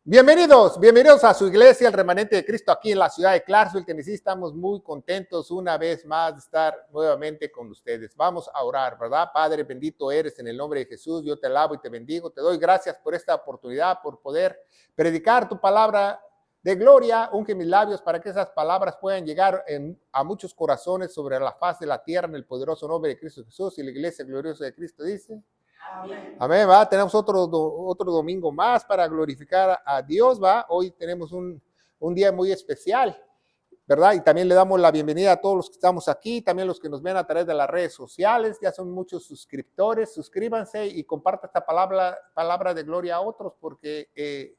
Bienvenidos a su iglesia, el remanente de Cristo, aquí en la ciudad de Clarksville, Tennessee. Estamos muy contentos una vez más de estar nuevamente con ustedes. Vamos a orar, ¿verdad? Padre, bendito eres en el nombre de Jesús. Yo te alabo y te bendigo. Te doy gracias por esta oportunidad, por poder predicar tu palabra de gloria. Unge mis labios para que esas palabras puedan llegar a muchos corazones sobre la faz de la tierra, en el poderoso nombre de Cristo Jesús. Y la iglesia gloriosa de Cristo dice: amén. Amén, va. Tenemos otro domingo más para glorificar a Dios, va. Hoy tenemos un día muy especial, ¿verdad? Y también le damos la bienvenida a todos los que estamos aquí, también los que nos ven a través de las redes sociales. Ya son muchos suscriptores. Suscríbanse y compartan esta palabra de gloria a otros, porque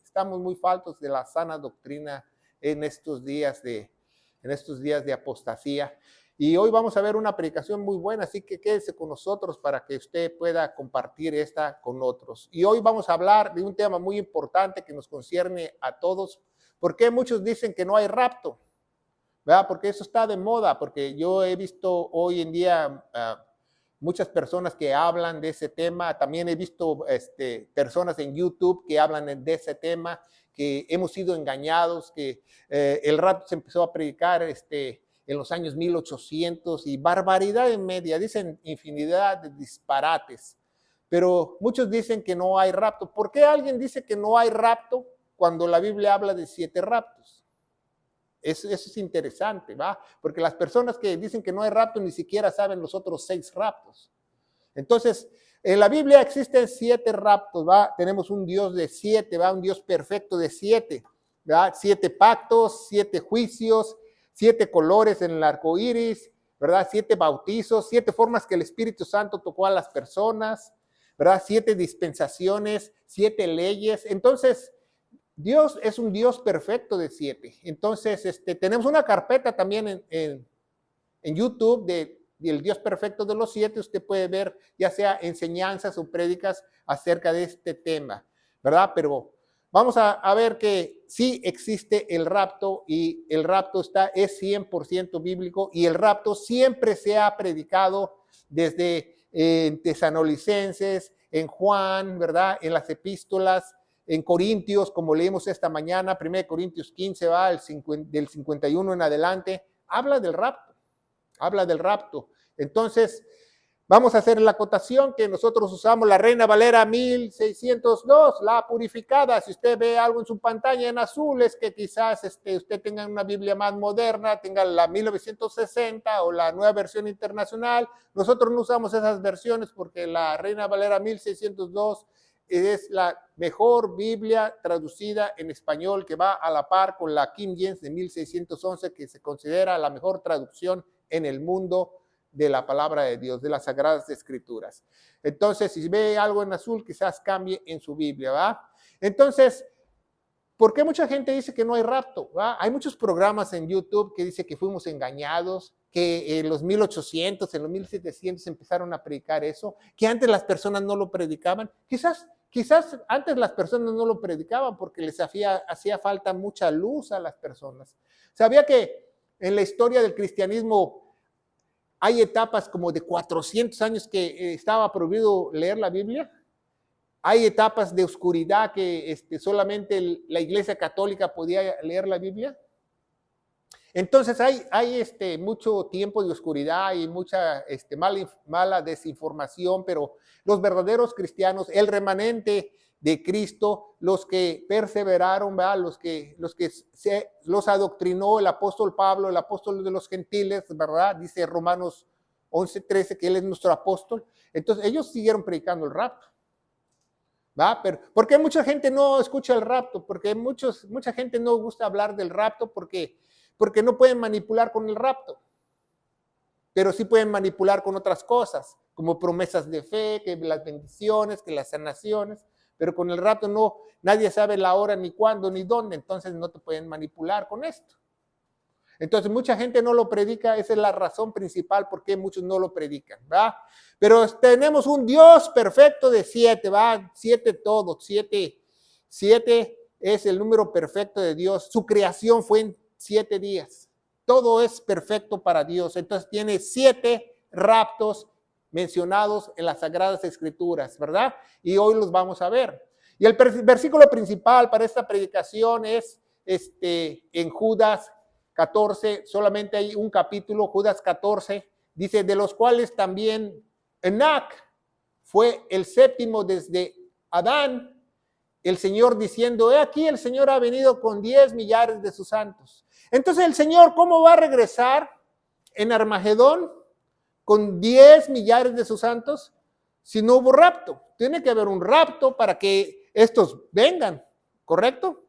estamos muy faltos de la sana doctrina en estos días de apostasía. Y hoy vamos a ver una predicación muy buena, así que quédese con nosotros para que usted pueda compartir esta con otros. Y hoy vamos a hablar de un tema muy importante que nos concierne a todos. ¿Por qué muchos dicen que no hay rapto? ¿Verdad? Porque eso está de moda, porque yo he visto hoy en día muchas personas que hablan de ese tema. También he visto personas en YouTube que hablan de ese tema, que hemos sido engañados, que el rapto se empezó a predicar en los años 1800 y barbaridad en media, dicen infinidad de disparates, pero muchos dicen que no hay rapto. ¿Por qué alguien dice que no hay rapto cuando la Biblia habla de 7 raptos? Eso es interesante, ¿va? Porque las personas que dicen que no hay rapto ni siquiera saben los otros 6 raptos. Entonces, en la Biblia existen 7 raptos, ¿va? Tenemos un Dios de 7, ¿va? Un Dios perfecto de 7, ¿va? 7 pactos, 7 juicios, 7 colores en el arco iris, ¿verdad? 7 bautizos, 7 formas que el Espíritu Santo tocó a las personas, ¿verdad? 7 dispensaciones, 7 leyes. Entonces, Dios es un Dios perfecto de 7. Entonces, tenemos una carpeta también en YouTube del Dios perfecto de los 7. Usted puede ver ya sea enseñanzas o prédicas acerca de este tema, ¿verdad? Pero vamos a ver que sí existe el rapto, y el rapto es 100% bíblico, y el rapto siempre se ha predicado desde Tesalonicenses, en Juan, ¿verdad? En las epístolas, en Corintios, como leímos esta mañana, 1 Corintios 15, va del 51 en adelante, habla del rapto. Entonces, vamos a hacer la acotación que nosotros usamos la Reina Valera 1602, la purificada. Si usted ve algo en su pantalla en azul, es que quizás usted tenga una Biblia más moderna, tenga la 1960 o la Nueva Versión Internacional. Nosotros no usamos esas versiones porque la Reina Valera 1602 es la mejor Biblia traducida en español, que va a la par con la King James de 1611, que se considera la mejor traducción en el mundo de la palabra de Dios, de las Sagradas Escrituras. Entonces, si ve algo en azul, quizás cambie en su Biblia, ¿va? Entonces, ¿por qué mucha gente dice que no hay rapto? ¿Va? Hay muchos programas en YouTube que dicen que fuimos engañados, que en los 1800, en los 1700 empezaron a predicar eso, que antes las personas no lo predicaban. Quizás antes las personas no lo predicaban porque les hacía falta mucha luz a las personas. ¿Sabía que en la historia del cristianismo hay etapas como de 400 años que estaba prohibido leer la Biblia? Hay etapas de oscuridad que solamente la Iglesia Católica podía leer la Biblia. Entonces hay mucho tiempo de oscuridad y mucha mala desinformación, pero los verdaderos cristianos, el remanente de Cristo, los que perseveraron, ¿verdad? Los adoctrinó el apóstol Pablo, el apóstol de los gentiles, ¿verdad? Dice Romanos 11:13 que él es nuestro apóstol. Entonces ellos siguieron predicando el rapto, ¿va? Pero ¿por qué mucha gente no escucha el rapto? Porque mucha gente no gusta hablar del rapto porque no pueden manipular con el rapto, pero sí pueden manipular con otras cosas, como promesas de fe, que las bendiciones, que las sanaciones, pero con el rapto no, nadie sabe la hora, ni cuándo, ni dónde, entonces no te pueden manipular con esto. Entonces mucha gente no lo predica, esa es la razón principal por qué muchos no lo predican, ¿va? Pero tenemos un Dios perfecto de 7, ¿va? 7 todo, 7 es el número perfecto de Dios. Su creación fue en 7 días. Todo es perfecto para Dios. Entonces tiene 7 raptos mencionados en las Sagradas Escrituras, ¿verdad? Y hoy los vamos a ver. Y el versículo principal para esta predicación es en Judas 14, solamente hay un capítulo, Judas 14, dice, de los cuales también Enoc fue el séptimo desde Adán, el Señor diciendo, he aquí el Señor ha venido con 10 millares de sus santos. Entonces el Señor, ¿cómo va a regresar en Armagedón con 10 millares de sus santos si no hubo rapto? Tiene que haber un rapto para que estos vengan, ¿correcto?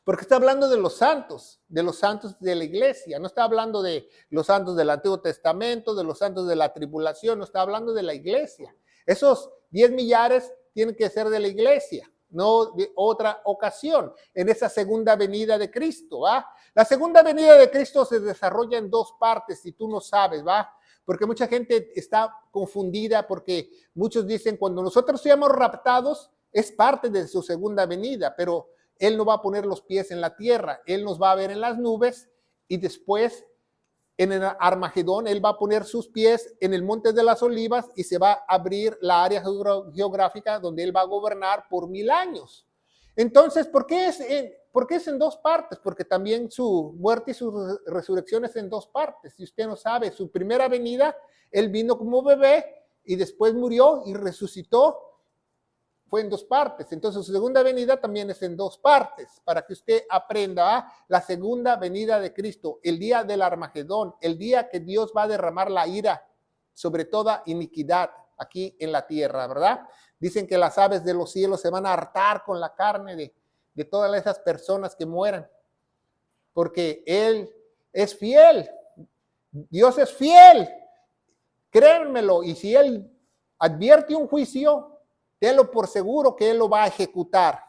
Porque está hablando de los santos de la iglesia. No está hablando de los santos del Antiguo Testamento, de los santos de la tribulación, no está hablando de la iglesia. Esos 10 millares tienen que ser de la iglesia, no de otra ocasión, en esa segunda venida de Cristo, ¿va? La segunda venida de Cristo se desarrolla en dos partes, si tú no sabes, ¿va? Porque mucha gente está confundida, porque muchos dicen, cuando nosotros seamos raptados, es parte de su segunda venida, pero Él no va a poner los pies en la tierra, Él nos va a ver en las nubes y después en el Armagedón, Él va a poner sus pies en el Monte de las Olivas y se va a abrir la área geográfica donde Él va a gobernar por 1000 años. Entonces, ¿por qué es en dos partes? Porque también su muerte y su resurrección es en dos partes. Si usted no sabe, su primera venida, Él vino como bebé y después murió y resucitó. Fue en dos partes. Entonces su segunda venida también es en dos partes, para que usted aprenda la segunda venida de Cristo, el día del Armagedón, el día que Dios va a derramar la ira sobre toda iniquidad aquí en la tierra, ¿verdad? Dicen que las aves de los cielos se van a hartar con la carne de todas esas personas que mueran, porque Él es fiel, Dios es fiel, créanmelo, y si Él advierte un juicio, tenlo por seguro que Él lo va a ejecutar,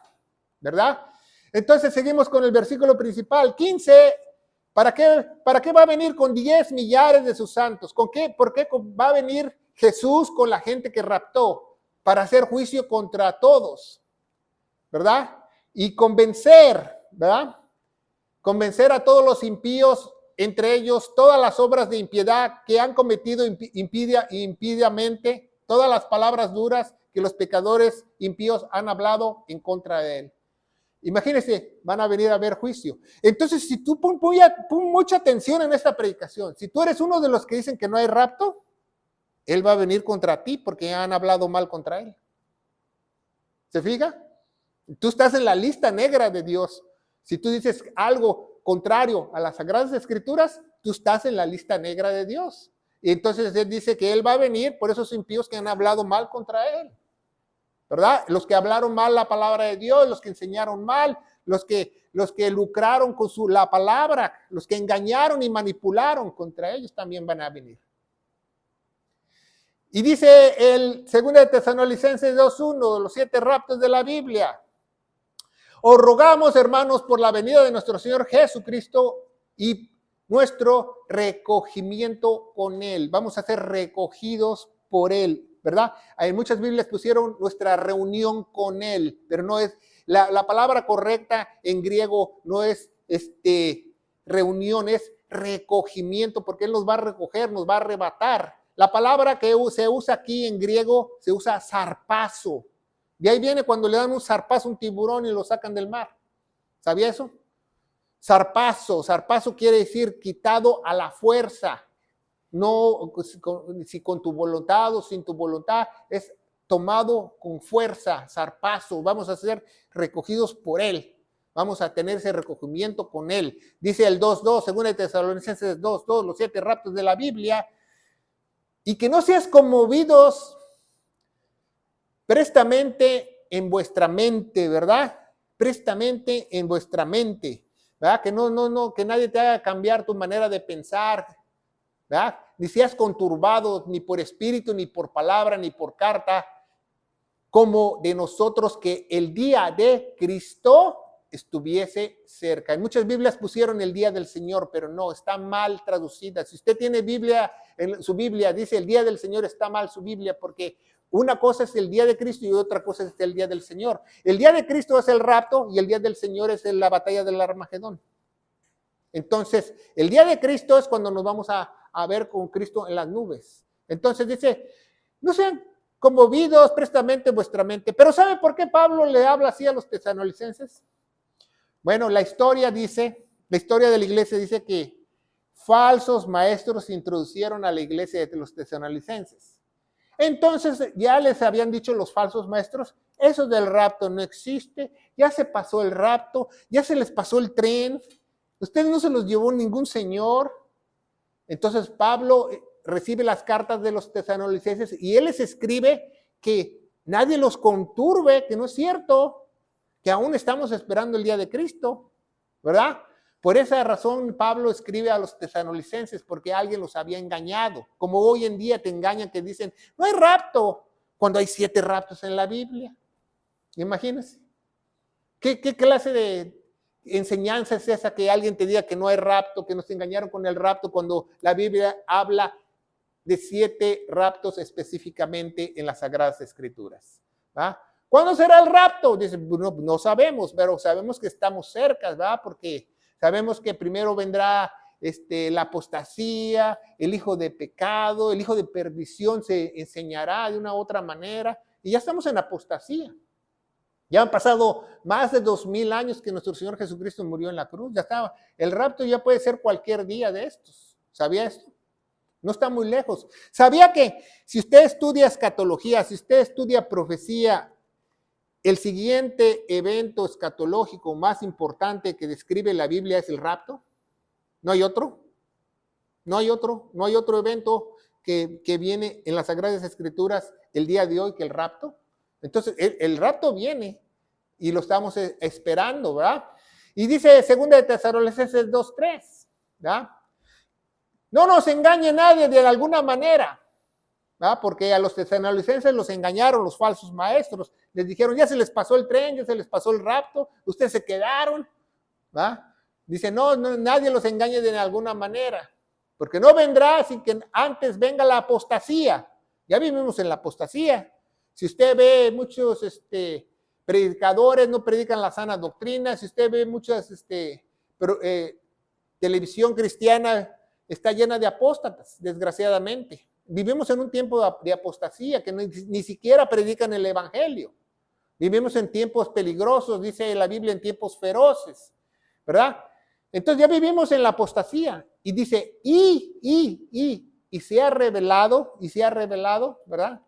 ¿verdad? Entonces seguimos con el versículo principal, 15. ¿Para qué va a venir con 10 millares de sus santos? ¿Con qué? ¿Por qué va a venir Jesús con la gente que raptó? Para hacer juicio contra todos, ¿verdad? Y convencer, ¿verdad? Convencer a todos los impíos, entre ellos todas las obras de impiedad que han cometido impíamente, todas las palabras duras que los pecadores impíos han hablado en contra de Él. Imagínense, van a venir a ver juicio. Entonces, si tú pon mucha atención en esta predicación, si tú eres uno de los que dicen que no hay rapto, Él va a venir contra ti porque han hablado mal contra Él. ¿Se fija? Tú estás en la lista negra de Dios. Si tú dices algo contrario a las Sagradas Escrituras, tú estás en la lista negra de Dios. Y entonces Él dice que Él va a venir por esos impíos que han hablado mal contra Él, ¿verdad? Los que hablaron mal la palabra de Dios, los que enseñaron mal, los que lucraron con la palabra, los que engañaron y manipularon contra ellos también van a venir. Y dice el 2 de Tesalonicenses 2:1, de los 7 raptos de la Biblia. Os rogamos, hermanos, por la venida de nuestro Señor Jesucristo y nuestro recogimiento con Él. Vamos a ser recogidos por Él, ¿verdad? En muchas Biblias pusieron nuestra reunión con Él, pero no es, la palabra correcta en griego no es reunión, es recogimiento, porque Él nos va a recoger, nos va a arrebatar. La palabra que se usa aquí en griego se usa zarpazo. De ahí viene cuando le dan un zarpazo a un tiburón y lo sacan del mar. ¿Sabía eso? Zarpazo quiere decir quitado a la fuerza. No si con tu voluntad o sin tu voluntad, es tomado con fuerza, zarpazo. Vamos a ser recogidos por Él. Vamos a tener ese recogimiento con Él. Dice el 2:2, según el Tesalonicenses 2:2, los 7 raptos de la Biblia. Y que no seas conmovidos prestamente en vuestra mente, ¿verdad? Prestamente en vuestra mente, ¿verdad? Que nadie te haga cambiar tu manera de pensar, ¿verdad? Ni seas conturbado, ni por espíritu, ni por palabra, ni por carta, como de nosotros que el día de Cristo estuviese cerca. En muchas Biblias pusieron el día del Señor, pero no, está mal traducida. Si usted tiene Biblia, en su Biblia dice el día del Señor, está mal su Biblia, porque una cosa es el día de Cristo y otra cosa es el día del Señor. El día de Cristo es el rapto y el día del Señor es la batalla del Armagedón. Entonces, el día de Cristo es cuando nos vamos a ver con Cristo en las nubes. Entonces dice, no sean conmovidos prestamente vuestra mente. Pero ¿sabe por qué Pablo le habla así a los tesalonicenses? Bueno, la historia de la iglesia dice que falsos maestros introducieron a la iglesia de los tesalonicenses. Entonces ya les habían dicho los falsos maestros, eso del rapto no existe, ya se pasó el rapto, ya se les pasó el tren, ustedes no se los llevó ningún señor. Entonces Pablo recibe las cartas de los tesalonicenses y él les escribe que nadie los conturbe, que no es cierto, que aún estamos esperando el día de Cristo, ¿verdad? Por esa razón Pablo escribe a los tesalonicenses, porque alguien los había engañado. Como hoy en día te engañan que dicen, no hay rapto, cuando hay 7 raptos en la Biblia. Imagínense. ¿Qué clase de enseñanza es esa que alguien te diga que no hay rapto, que nos engañaron con el rapto, cuando la Biblia habla de 7 raptos específicamente en las Sagradas Escrituras? ¿Va? ¿Cuándo será el rapto? Dice, no sabemos, pero sabemos que estamos cerca, ¿verdad? Porque sabemos que primero vendrá la apostasía, el hijo de pecado, el hijo de perdición se enseñará de una u otra manera, y ya estamos en apostasía. Ya han pasado más de 2000 años que nuestro Señor Jesucristo murió en la cruz. Ya estaba. El rapto ya puede ser cualquier día de estos. ¿Sabía esto? No está muy lejos. ¿Sabía que si usted estudia escatología, si usted estudia profecía, el siguiente evento escatológico más importante que describe la Biblia es el rapto? ¿No hay otro? No hay otro evento que viene en las Sagradas Escrituras el día de hoy que el rapto. Entonces, el rapto viene y lo estamos esperando, ¿verdad? Y dice 2 de Tesalonicenses 2:3, ¿verdad? No nos engañe nadie de alguna manera, ¿verdad? Porque a los tesalonicenses los engañaron los falsos maestros. Les dijeron, ya se les pasó el tren, ya se les pasó el rapto, ustedes se quedaron, ¿verdad? Dice, no, nadie los engañe de alguna manera, porque no vendrá sin que antes venga la apostasía. Ya vivimos en la apostasía. Si usted ve muchos predicadores no predican la sana doctrina, si usted ve muchas televisión cristiana está llena de apóstatas, desgraciadamente. Vivimos en un tiempo de apostasía que ni siquiera predican el evangelio. Vivimos en tiempos peligrosos, dice la Biblia, en tiempos feroces, ¿verdad? Entonces ya vivimos en la apostasía y dice, y se ha revelado, ¿verdad?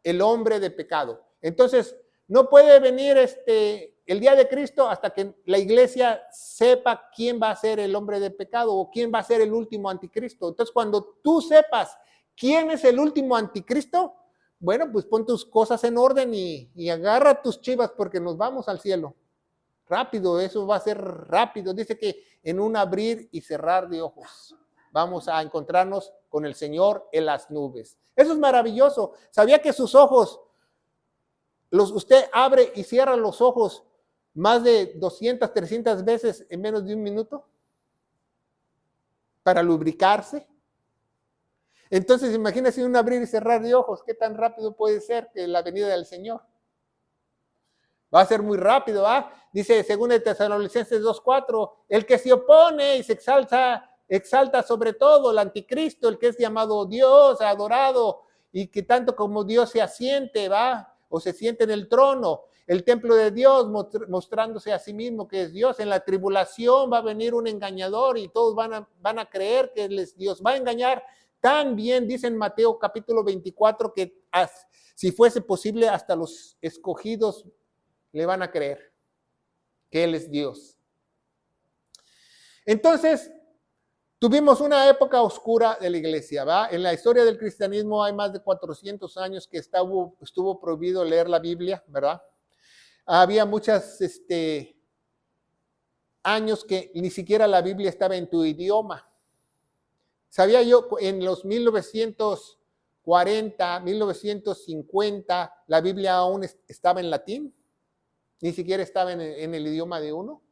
El hombre de pecado. Entonces, no puede venir el día de Cristo hasta que la iglesia sepa quién va a ser el hombre de pecado o quién va a ser el último anticristo. Entonces, cuando tú sepas quién es el último anticristo, bueno, pues pon tus cosas en orden y agarra tus chivas porque nos vamos al cielo. Rápido, eso va a ser rápido. Dice que en un abrir y cerrar de ojos vamos a encontrarnos con el Señor en las nubes. Eso es maravilloso. ¿Sabía que sus ojos, usted abre y cierra los ojos más de 200, 300 veces en menos de un minuto? Para lubricarse. Entonces, imagínese un abrir y cerrar de ojos. ¿Qué tan rápido puede ser que la venida del Señor? Va a ser muy rápido, ¿va? Dice, según el Tesalonicenses 2:4, el que se opone y se exalta sobre todo el anticristo, el que es llamado Dios, adorado, y que tanto como Dios se asiente, ¿va? O se siente en el trono, el templo de Dios, mostrándose a sí mismo que es Dios. En la tribulación va a venir un engañador y todos van a creer que Él es Dios. Va a engañar tan bien, dice en Mateo capítulo 24, que si fuese posible hasta los escogidos le van a creer que Él es Dios. Entonces, tuvimos una época oscura de la iglesia, ¿va? En la historia del cristianismo hay más de 400 años que estuvo prohibido leer la Biblia, ¿verdad? Había muchos años que ni siquiera la Biblia estaba en tu idioma. Sabía yo, en los 1940, 1950, la Biblia aún estaba en latín. Ni siquiera estaba en el idioma de uno.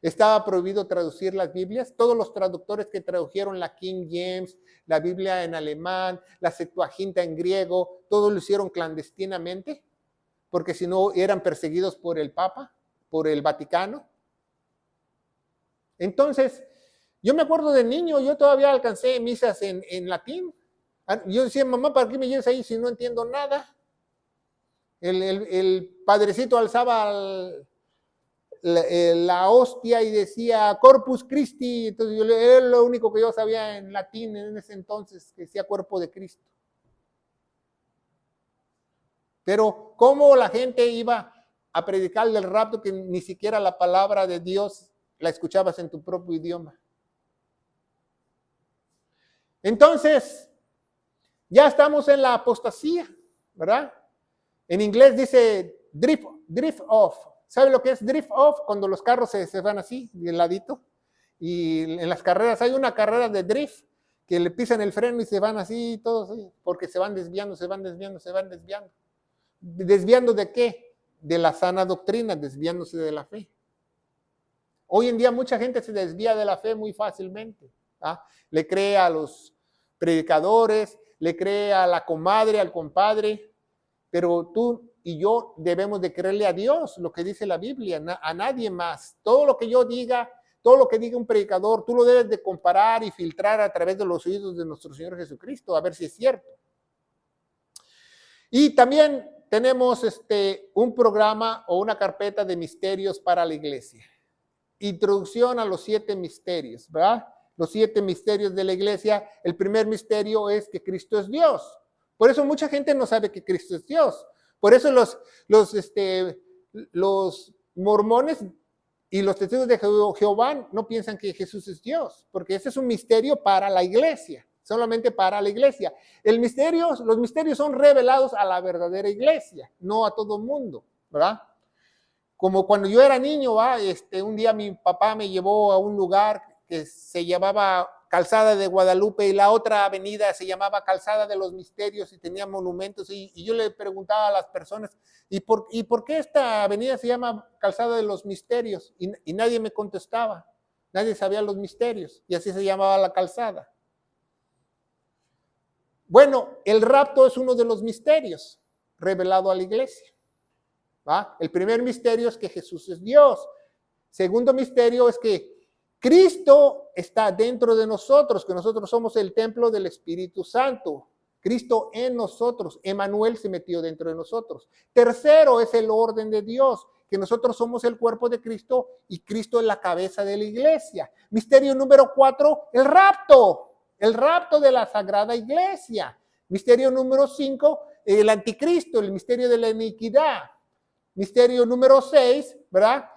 Estaba prohibido traducir las Biblias. Todos los traductores que tradujeron la King James, la Biblia en alemán, la Septuaginta en griego, todos lo hicieron clandestinamente, porque si no eran perseguidos por el Papa, por el Vaticano. Entonces, yo me acuerdo de niño, yo todavía alcancé misas en latín. Yo decía, mamá, ¿para qué me llevas ahí si no entiendo nada? El padrecito alzaba la hostia y decía Corpus Christi. Entonces era lo único que yo sabía en latín en ese entonces, que decía cuerpo de Cristo. Pero ¿cómo la gente iba a predicar del rapto que ni siquiera la palabra de Dios la escuchabas en tu propio idioma? Entonces, ya estamos en la apostasía, ¿verdad? En inglés dice drift off. ¿Sabe lo que es drift off? Cuando los carros se van así, de ladito. Y en las carreras, hay una carrera de drift, que le pisan el freno y se van así, todos así, porque se van desviando, se van desviando, se van desviando. ¿Desviando de qué? De la sana doctrina, desviándose de la fe. Hoy en día mucha gente se desvía de la fe muy fácilmente. ¿Ah? Le cree a los predicadores, le cree a la comadre, al compadre, pero tú y yo debemos de creerle a Dios, lo que dice la Biblia, a nadie más. Todo lo que yo diga, todo lo que diga un predicador, tú lo debes de comparar y filtrar a través de los oídos de nuestro Señor Jesucristo, a ver si es cierto. Y también tenemos un programa o una carpeta de misterios para la iglesia. Introducción a los 7 misterios, ¿verdad? Los 7 misterios de la iglesia. El primer misterio es que Cristo es Dios. Por eso mucha gente no sabe que Cristo es Dios. Por eso los mormones y los testigos de Jehová no piensan que Jesús es Dios, porque ese es un misterio para la iglesia, solamente para la iglesia. Los misterios son revelados a la verdadera iglesia, no a todo el mundo, ¿verdad? Como cuando yo era niño, un día mi papá me llevó a un lugar que se llamaba Calzada de Guadalupe y la otra avenida se llamaba Calzada de los Misterios y tenía monumentos y yo le preguntaba a las personas, ¿y por qué esta avenida se llama Calzada de los Misterios? Y nadie me contestaba, nadie sabía los misterios y así se llamaba la calzada. Bueno, el rapto es uno de los misterios revelado a la iglesia. ¿Va? El primer misterio es que Jesús es Dios. Segundo misterio es que Cristo está dentro de nosotros, que nosotros somos el templo del Espíritu Santo. Cristo en nosotros, Emmanuel se metió dentro de nosotros. Tercero es el orden de Dios, que nosotros somos el cuerpo de Cristo y Cristo es la cabeza de la iglesia. Misterio número 4, el rapto de la Sagrada Iglesia. Misterio número 5, el anticristo, el misterio de la iniquidad. Misterio número 6, ¿verdad?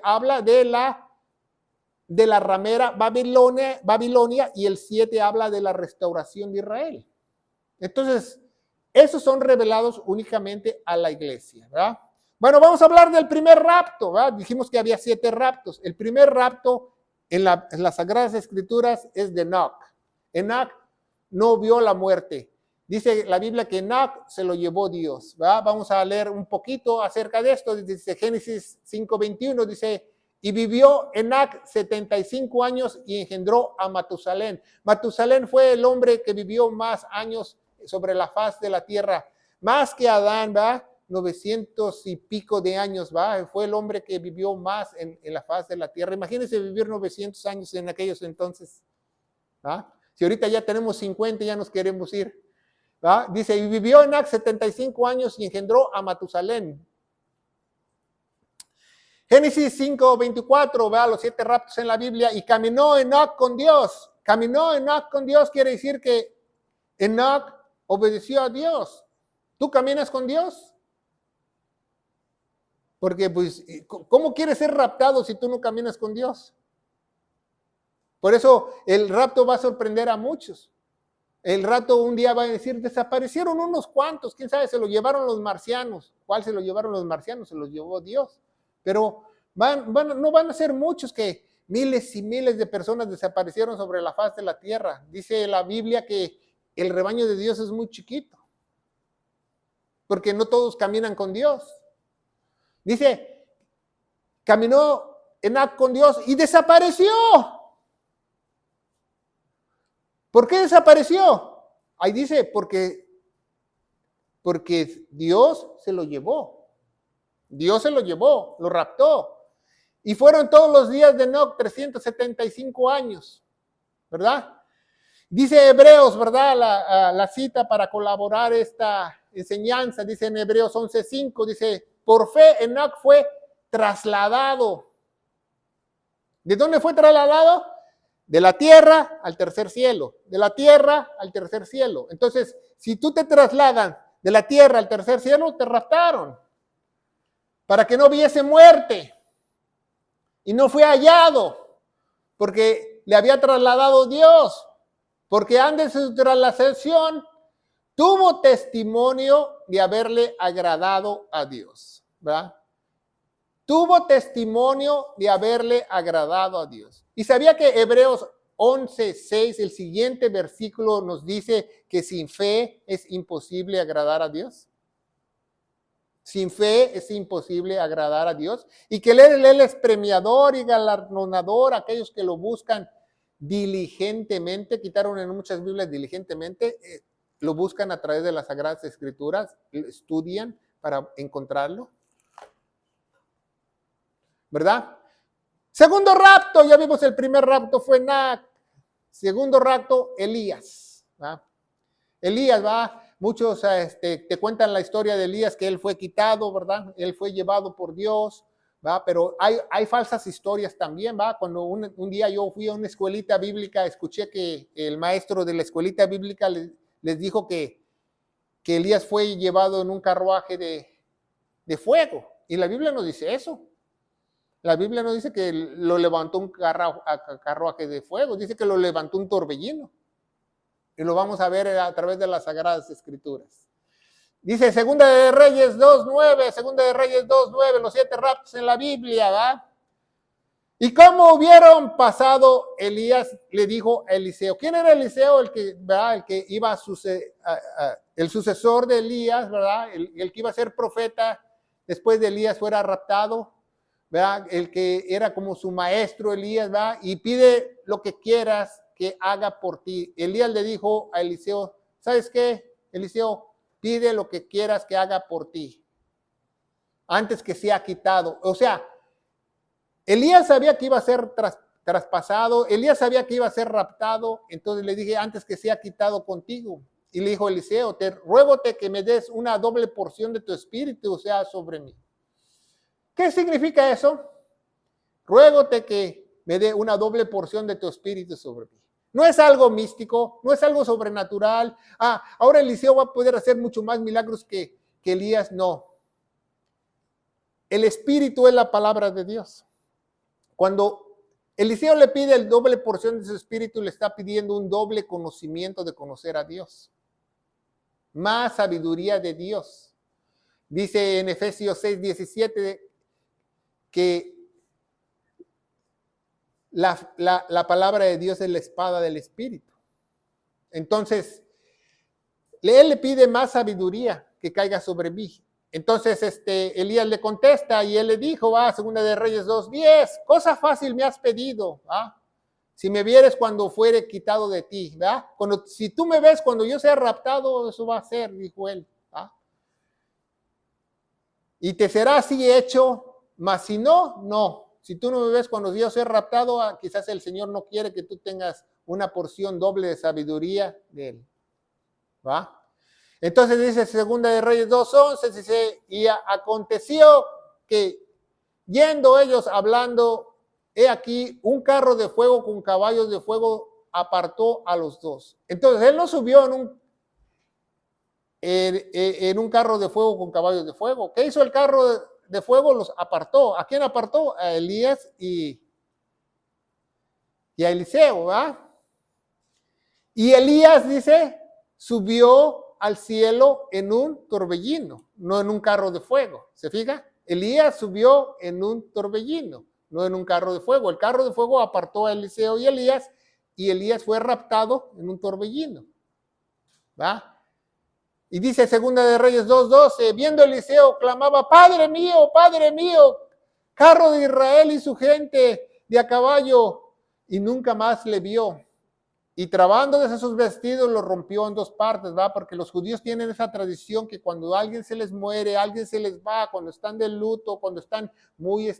Habla de la ramera Babilonia y el 7 habla de la restauración de Israel. Entonces, esos son revelados únicamente a la iglesia, ¿verdad? Bueno, vamos a hablar del primer rapto, ¿verdad? Dijimos que había 7 raptos. El primer rapto en las Sagradas Escrituras es de Enoc. Enoc no vio la muerte. Dice la Biblia que Enoc se lo llevó Dios, ¿verdad? Vamos a leer un poquito acerca de esto. Dice Génesis 5:21, dice, y vivió Enoc 75 años y engendró a Matusalén. Matusalén fue el hombre que vivió más años sobre la faz de la tierra, más que Adán, ¿verdad? 900 y pico de años, ¿va? Fue el hombre que vivió más en la faz de la tierra. Imagínense vivir 900 años en aquellos entonces, ¿va? Si ahorita ya tenemos 50, ya nos queremos ir, ¿va? Dice, y vivió Enoc 75 años y engendró a Matusalén. Génesis 5:24, ¿va? Los 7 raptos en la Biblia, y caminó Enoc con Dios. Caminó Enoc con Dios quiere decir que Enoc obedeció a Dios. ¿Tú caminas con Dios? Porque, pues, ¿cómo quieres ser raptado si tú no caminas con Dios? Por eso el rapto va a sorprender a muchos. El rapto un día va a decir, desaparecieron unos cuantos, quién sabe, se lo llevaron los marcianos. ¿Cuál se lo llevaron los marcianos? Se los llevó Dios. Pero no van a ser muchos, que miles y miles de personas desaparecieron sobre la faz de la tierra. Dice la Biblia que el rebaño de Dios es muy chiquito, porque no todos caminan con Dios. Dice, caminó Enoc con Dios y desapareció. ¿Por qué desapareció? Ahí dice, porque Dios se lo llevó. Dios se lo llevó, lo raptó. Y fueron todos los días de Enoc 375 años, ¿verdad? Dice Hebreos, ¿verdad? La cita para colaborar esta enseñanza, dice en Hebreos 11:5, dice, por fe Enoc fue trasladado. ¿De dónde fue trasladado? De la tierra al tercer cielo, de la tierra al tercer cielo. Entonces, si tú te trasladan de la tierra al tercer cielo, te raptaron para que no hubiese muerte. Y no fue hallado, porque le había trasladado Dios. Porque antes de su traslación tuvo testimonio de haberle agradado a Dios, ¿verdad? Tuvo testimonio de haberle agradado a Dios. Y sabía que Hebreos 11:6, el siguiente versículo nos dice que sin fe es imposible agradar a Dios. Sin fe es imposible agradar a Dios. Y que Él es premiador y galardonador a aquellos que lo buscan diligentemente. Quitaron en muchas Biblias diligentemente. Lo buscan a través de las Sagradas Escrituras. Estudian para encontrarlo. ¿Verdad? Segundo rapto, ya vimos el primer rapto fue Enoc. Segundo rapto, Elías. ¿Va? Elías, va. Muchos te cuentan la historia de Elías, que él fue quitado, ¿verdad? Él fue llevado por Dios, ¿va? Pero hay falsas historias también, ¿va? Cuando un día yo fui a una escuelita bíblica, escuché que el maestro de la escuelita bíblica les dijo que Elías fue llevado en un carruaje de fuego. Y la Biblia no dice eso. La Biblia no dice que lo levantó un carruaje de fuego, dice que lo levantó un torbellino. Y lo vamos a ver a través de las Sagradas Escrituras. Dice Segunda de Reyes 2:9, Segunda de Reyes 2:9, los 7 raptos en la Biblia, ¿verdad? Y cómo hubieron pasado, Elías le dijo a Eliseo. ¿Quién era Eliseo? ¿Verdad? El que iba el sucesor de Elías, ¿verdad? El que iba a ser profeta después de Elías fuera raptado. ¿Verdad? El que era como su maestro Elías, ¿verdad? Y pide lo que quieras que haga por ti. Elías le dijo a Eliseo, ¿sabes qué, Eliseo? Pide lo que quieras que haga por ti, antes que sea quitado. O sea, Elías sabía que iba a ser traspasado, Elías sabía que iba a ser raptado, entonces le dije, antes que sea quitado contigo. Y le dijo Eliseo, te ruego que me des una doble porción de tu espíritu, o sea, sobre mí. ¿Qué significa eso? Ruégote que me dé una doble porción de tu espíritu sobre mí. No es algo místico, no es algo sobrenatural. Ahora Eliseo va a poder hacer mucho más milagros que Elías. No. El espíritu es la palabra de Dios. Cuando Eliseo le pide el doble porción de su espíritu, le está pidiendo un doble conocimiento de conocer a Dios. Más sabiduría de Dios. Dice en Efesios 6:17 que la palabra de Dios es la espada del Espíritu. Entonces, él le pide más sabiduría que caiga sobre mí. Entonces, Elías le contesta y él le dijo, Segunda de Reyes 2:10, cosa fácil me has pedido, si me vieres cuando fuere quitado de ti, si tú me ves cuando yo sea raptado, eso va a ser, dijo él. Y te será así hecho, mas si no, no. Si tú no me ves cuando yo sea raptado, quizás el Señor no quiere que tú tengas una porción doble de sabiduría de él. ¿Va? Entonces dice Segunda de Reyes 2:11, dice, y aconteció que yendo ellos hablando, he aquí un carro de fuego con caballos de fuego apartó a los dos. Entonces él no subió en un carro de fuego con caballos de fuego. ¿Qué hizo el carro de fuego? Los apartó. ¿A quién apartó? A Elías y a Eliseo, ¿verdad? Y Elías, dice, subió al cielo en un torbellino, no en un carro de fuego. ¿Se fija? Elías subió en un torbellino, no en un carro de fuego. El carro de fuego apartó a Eliseo y Elías fue raptado en un torbellino. ¿Va? Y dice Segunda de Reyes 2:12, viendo Eliseo, clamaba, Padre mío, carro de Israel y su gente de a caballo, y nunca más le vio. Y trabando desde sus vestidos, lo rompió en dos partes, ¿va? Porque los judíos tienen esa tradición que cuando alguien se les muere, alguien se les va, cuando están de luto, cuando están muy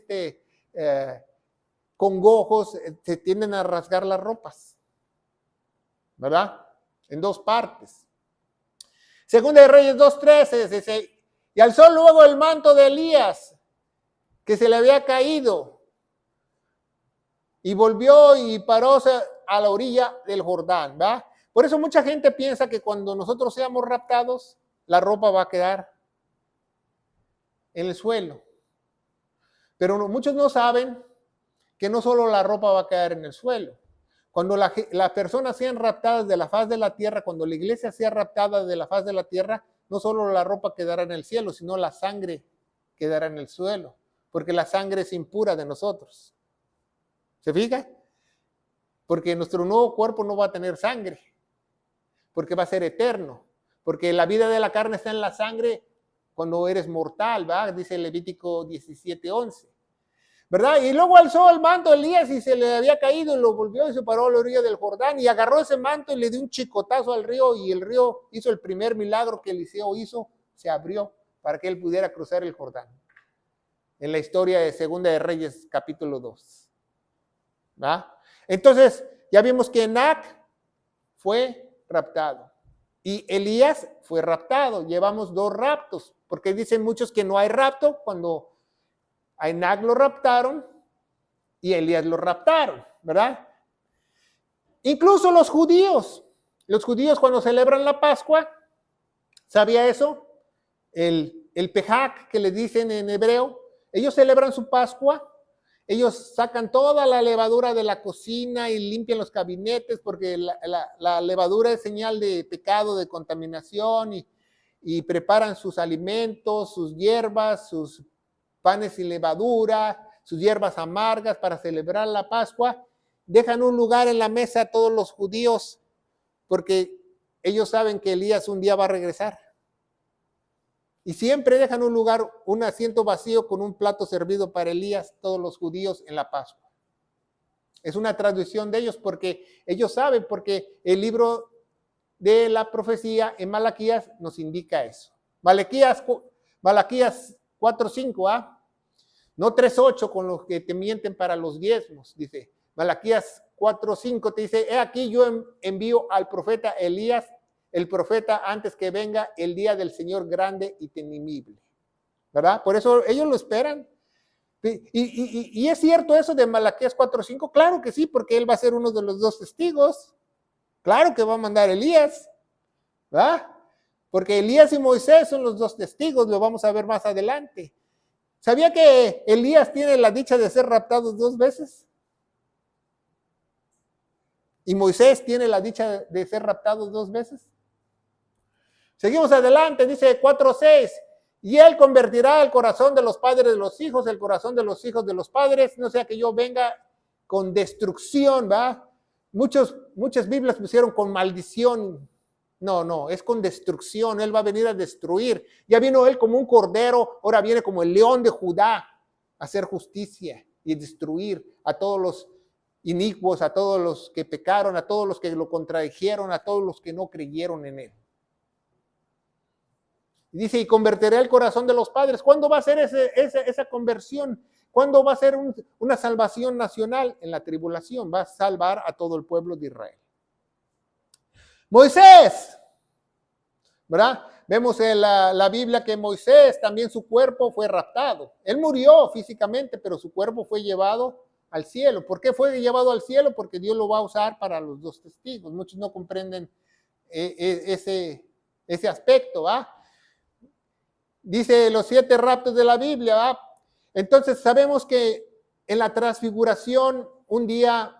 congojos, se tienden a rasgar las ropas. ¿verdad? En dos partes. Segunda de Reyes 2:13 dice, y alzó luego el manto de Elías, que se le había caído, y volvió y paróse a la orilla del Jordán, ¿va? Por eso mucha gente piensa que cuando nosotros seamos raptados, la ropa va a quedar en el suelo. Pero muchos no saben que no solo la ropa va a quedar en el suelo. Cuando las personas sean raptadas de la faz de la tierra, cuando la iglesia sea raptada de la faz de la tierra, no solo la ropa quedará en el cielo, sino la sangre quedará en el suelo, porque la sangre es impura de nosotros. ¿Se fija? Porque nuestro nuevo cuerpo no va a tener sangre, porque va a ser eterno, porque la vida de la carne está en la sangre cuando eres mortal, ¿va? Dice Levítico 17:11. ¿Verdad? Y luego alzó el manto de Elías y se le había caído y lo volvió y se paró a la orilla del Jordán y agarró ese manto y le dio un chicotazo al río y el río hizo el primer milagro que Eliseo hizo, se abrió para que él pudiera cruzar el Jordán. En la historia de Segunda de Reyes, capítulo 2. ¿Va? Entonces, ya vimos que Enac fue raptado y Elías fue raptado. Llevamos dos raptos, porque dicen muchos que no hay rapto cuando a Enac lo raptaron y a Elías lo raptaron, ¿verdad? Incluso los judíos cuando celebran la Pascua, ¿sabía eso? El Pejak que le dicen en hebreo, ellos celebran su Pascua, ellos sacan toda la levadura de la cocina y limpian los gabinetes porque la levadura es señal de pecado, de contaminación y preparan sus alimentos, sus hierbas, sus panes sin levadura, sus hierbas amargas para celebrar la Pascua. Dejan un lugar en la mesa a todos los judíos porque ellos saben que Elías un día va a regresar. Y siempre dejan un lugar, un asiento vacío con un plato servido para Elías, todos los judíos en la Pascua. Es una tradición de ellos porque ellos saben, porque el libro de la profecía en Malaquías nos indica eso. Malaquías 4:5, ¿ah? No 3:8 con los que te mienten para los diezmos, dice. Malaquías 4:5 te dice, he aquí yo envío al profeta Elías, el profeta antes que venga el día del Señor grande y temible. ¿Verdad? Por eso ellos lo esperan. Y es cierto eso de Malaquías 4:5, claro que sí, porque él va a ser uno de los dos testigos. Claro que va a mandar Elías, ¿verdad? Porque Elías y Moisés son los dos testigos, lo vamos a ver más adelante. ¿Sabía que Elías tiene la dicha de ser raptado 2 veces? ¿Y Moisés tiene la dicha de ser raptado 2 veces? Seguimos adelante, dice 4:6. Y él convertirá el corazón de los padres de los hijos, el corazón de los hijos de los padres, no sea que yo venga con destrucción, ¿va? Muchas Biblias pusieron con maldición. No, es con destrucción. Él va a venir a destruir. Ya vino él como un cordero, ahora viene como el león de Judá a hacer justicia y destruir a todos los inicuos, a todos los que pecaron, a todos los que lo contradijeron, a todos los que no creyeron en él. Y dice, y convertiré el corazón de los padres. ¿Cuándo va a ser esa conversión? ¿Cuándo va a ser una salvación nacional? En la tribulación. Va a salvar a todo el pueblo de Israel. Moisés, ¿verdad? Vemos en la Biblia que Moisés también su cuerpo fue raptado. Él murió físicamente, pero su cuerpo fue llevado al cielo. ¿Por qué fue llevado al cielo? Porque Dios lo va a usar para los dos testigos. Muchos no comprenden ese aspecto, ¿va? Dice los 7 raptos de la Biblia, ¿va? Entonces sabemos que en la transfiguración un día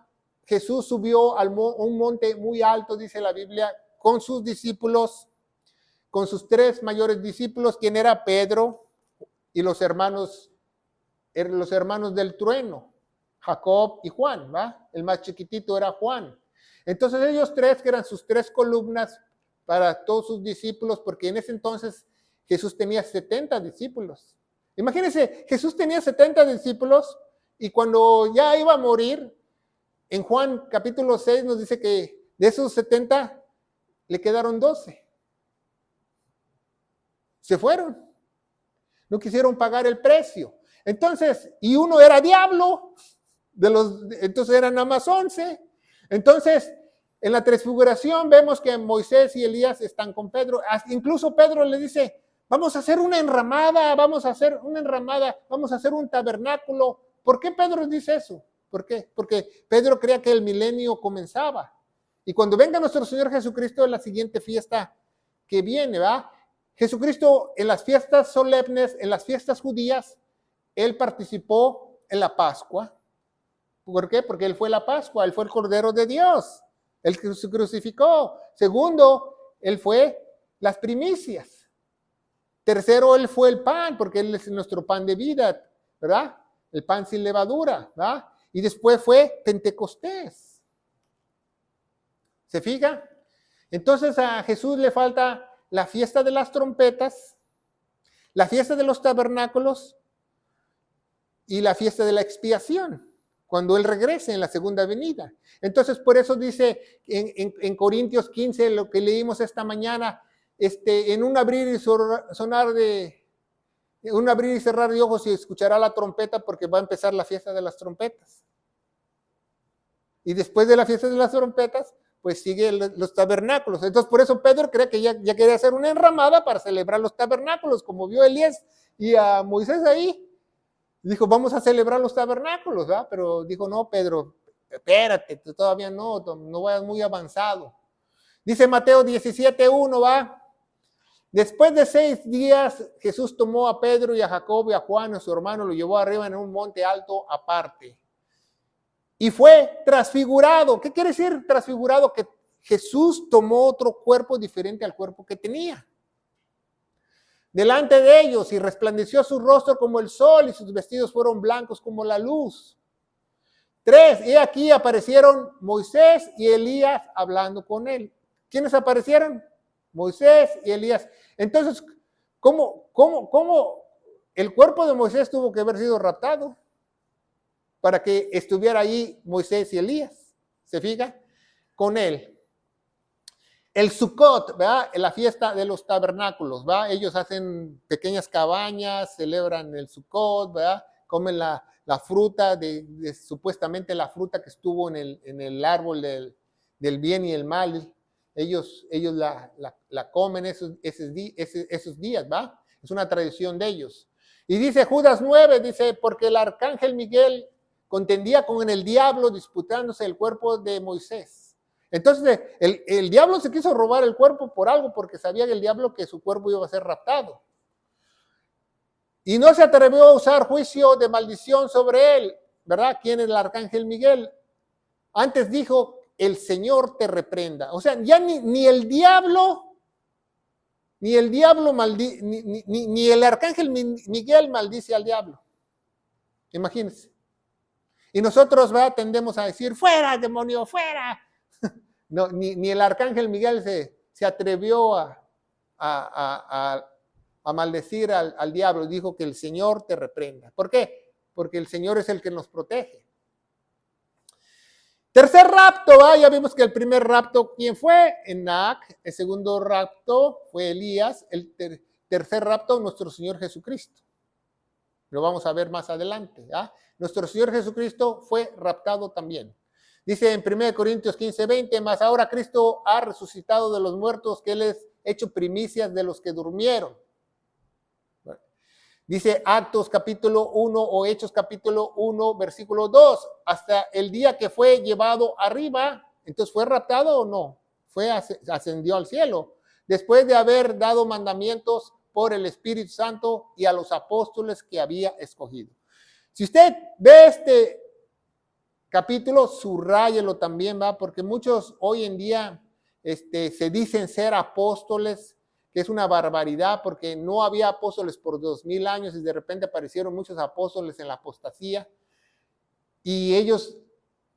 Jesús subió a un monte muy alto, dice la Biblia, con sus discípulos, con sus 3 mayores discípulos, quien era Pedro y los hermanos del trueno, Jacob y Juan, ¿va? El más chiquitito era Juan. Entonces ellos 3, que eran sus 3 columnas para todos sus discípulos, porque en ese entonces Jesús tenía 70 discípulos. Imagínense, Jesús tenía 70 discípulos y cuando ya iba a morir, en Juan capítulo 6 nos dice que de esos 70 le quedaron 12. Se fueron. No quisieron pagar el precio. Entonces, y uno era diablo, entonces eran nada más 11. Entonces, En la transfiguración vemos que Moisés y Elías están con Pedro. Incluso Pedro le dice, vamos a hacer una enramada, vamos a hacer un tabernáculo. ¿Por qué Pedro dice eso? ¿Por qué? Porque Pedro creía que el milenio comenzaba. Y cuando venga nuestro Señor Jesucristo en la siguiente fiesta que viene, ¿va? Jesucristo en las fiestas solemnes, en las fiestas judías, Él participó en la Pascua. ¿Por qué? Porque Él fue la Pascua, Él fue el Cordero de Dios. Él se crucificó. Segundo, Él fue las primicias. Tercero, Él fue el pan, porque Él es nuestro pan de vida, ¿verdad? El pan sin levadura, ¿verdad? Y después fue Pentecostés. ¿Se fija? Entonces a Jesús le falta la fiesta de las trompetas, la fiesta de los tabernáculos y la fiesta de la expiación, cuando Él regrese en la segunda venida. Entonces, por eso dice en Corintios 15, lo que leímos esta mañana, en un abrir y cerrar de ojos, y escuchará la trompeta, porque va a empezar la fiesta de las trompetas. Y después de la fiesta de las trompetas, pues sigue los tabernáculos. Entonces, por eso Pedro cree que ya quería hacer una enramada para celebrar los tabernáculos, como vio a Elías y a Moisés ahí. Dijo, vamos a celebrar los tabernáculos, ¿verdad? Pero dijo, no, Pedro, espérate, todavía no vayas muy avanzado. Dice Mateo 17:1, ¿va? Después de 6 días, Jesús tomó a Pedro y a Jacobo y a Juan, a su hermano, lo llevó arriba en un monte alto aparte. Y fue transfigurado. ¿Qué quiere decir transfigurado? Que Jesús tomó otro cuerpo diferente al cuerpo que tenía. Delante de ellos, y resplandeció su rostro como el sol, y sus vestidos fueron blancos como la luz. 3, y aquí aparecieron Moisés y Elías hablando con él. ¿Quiénes aparecieron? Moisés y Elías. Entonces, ¿cómo el cuerpo de Moisés tuvo que haber sido raptado para que estuviera ahí Moisés y Elías? ¿Se fija? Con él. El Sukkot, ¿verdad? La fiesta de los tabernáculos, ¿verdad? Ellos hacen pequeñas cabañas, celebran el Sukkot, ¿verdad? Comen la fruta, supuestamente la fruta que estuvo en el árbol del bien y el mal. Ellos la comen esos días, ¿va? Es una tradición de ellos. Y dice Judas 9, dice, porque el arcángel Miguel contendía con el diablo disputándose el cuerpo de Moisés. Entonces el diablo se quiso robar el cuerpo por algo, porque sabía el diablo que su cuerpo iba a ser raptado. Y no se atrevió a usar juicio de maldición sobre él, ¿verdad? ¿Quién es el arcángel Miguel? Antes dijo, el Señor te reprenda. O sea, ya ni el diablo, ni el arcángel Miguel maldice al diablo. Imagínense. Y nosotros, ¿verdad? Tendemos a decir, fuera, demonio, fuera. No, ni el arcángel Miguel se atrevió a maldecir al diablo. Dijo que el Señor te reprenda. ¿Por qué? Porque el Señor es el que nos protege. Tercer rapto, ya vimos que el primer rapto, ¿quién fue? Enoc. El segundo rapto fue Elías. El tercer rapto, nuestro Señor Jesucristo. Lo vamos a ver más adelante. Nuestro Señor Jesucristo fue raptado también. Dice en 1 Corintios 15:20, mas ahora Cristo ha resucitado de los muertos, que Él es hecho primicias de los que durmieron. Dice Actos capítulo 1 o Hechos capítulo 1, versículo 2, hasta el día que fue llevado arriba. Entonces, ¿fue raptado o no? Ascendió al cielo, después de haber dado mandamientos por el Espíritu Santo y a los apóstoles que había escogido. Si usted ve este capítulo, subráyelo también, ¿va? Porque muchos hoy en día se dicen ser apóstoles, que es una barbaridad, porque no había apóstoles por 2000 años y de repente aparecieron muchos apóstoles en la apostasía y ellos